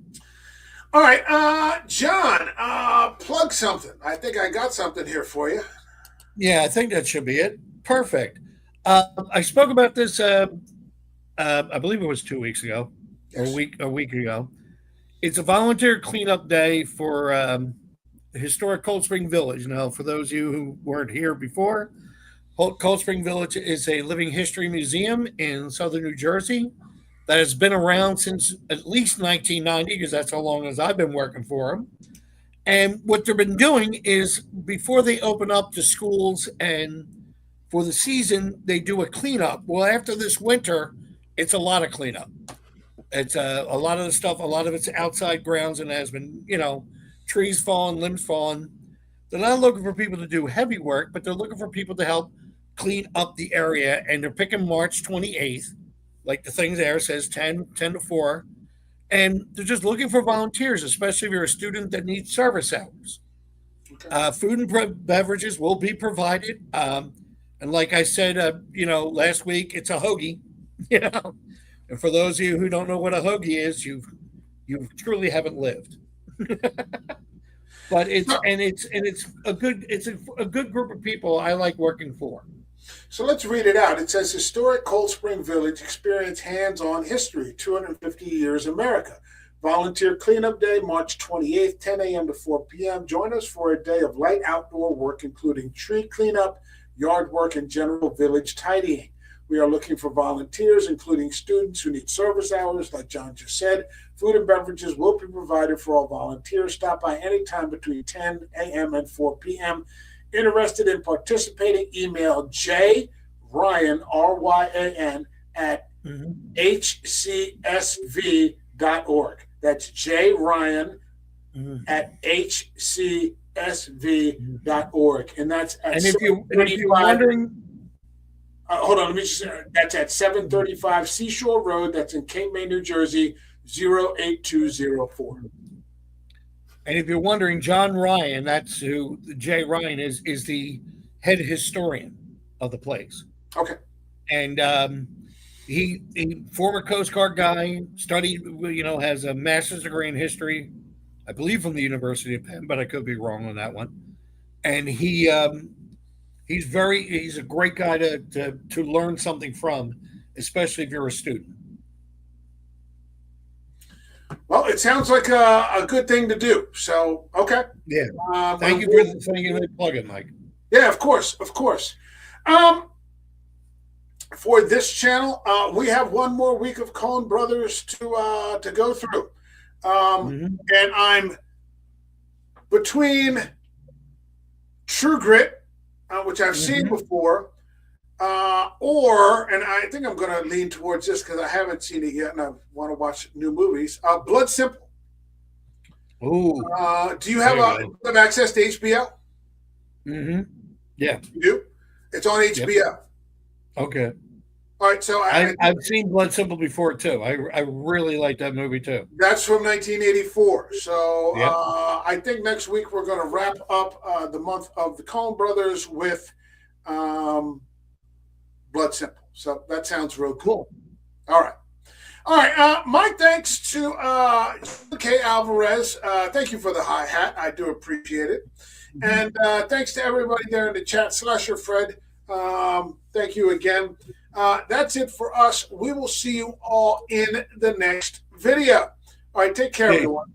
All right. John, plug something. I think I got something here for you. Yeah, I think that should be it. Perfect. I spoke about this, I believe it was 2 weeks ago, or a week ago. It's a volunteer cleanup day for historic Cold Spring Village. Now, for those of you who weren't here before, Cold Spring Village is a living history museum in southern New Jersey that has been around since at least 1990, because that's how long as I've been working for them. And what they've been doing is, before they open up to schools and for the season, they do a cleanup. Well, after this winter, it's a lot of cleanup. It's a lot of the stuff, a lot of it's outside grounds and has been, trees falling, limbs falling. They're not looking for people to do heavy work, but they're looking for people to help clean up the area. And they're picking March 28th, like the thing there says 10 to 4. And they're just looking for volunteers, especially if you're a student that needs service hours. Okay. Food and beverages will be provided. And like I said, last week, it's a hoagie, And for those of you who don't know what a hoagie is, you truly haven't lived. But it's a good group of people I like working for. So let's read it out. It says, historic Cold Spring Village, experience hands-on history, 250 years America. Volunteer cleanup day, March 28th, 10 a.m. to 4 p.m. Join us for a day of light outdoor work, including tree cleanup, yard work, and general village tidying. We are looking for volunteers, including students who need service hours, like John just said. Food and beverages will be provided for all volunteers. Stop by anytime between 10 a.m. and 4 p.m. Interested in participating, email jryan, R-Y-A-N, at hcsv.org. That's jryan at hcsv.org. And that's at if you're wondering... hold on, let me just. That's at 735 Seashore Road. That's in Cape May, New Jersey, 08204. And if you're wondering, John Ryan, that's who Jay Ryan is the head historian of the place. Okay. And he former Coast Guard guy, studied, has a master's degree in history, I believe from the University of Penn, but I could be wrong on that one. And he's a great guy to learn something from, especially if you're a student. Well, it sounds like a good thing to do. So, okay. Yeah. Thank you for plugging, Mike. Yeah, of course. For this channel, we have one more week of Coen Brothers to go through. And I'm between True Grit, which I've seen before, and I think I'm going to lean towards this because I haven't seen it yet and I want to watch new movies. Blood Simple. Ooh. Do you have access to HBO? Mm-hmm. Yeah. You do? It's on HBO. Yep. Okay. All right, so I've seen Blood Simple before too. I really like that movie too. That's from 1984. So I think next week we're going to wrap up the month of the Coen Brothers with Blood Simple. So that sounds real cool. All right. My thanks to K. Alvarez. Thank you for the hi-hat. I do appreciate it. And thanks to everybody there in the chat. Slasher Fred, thank you again. That's it for us. We will see you all in the next video. All right, take care, everyone.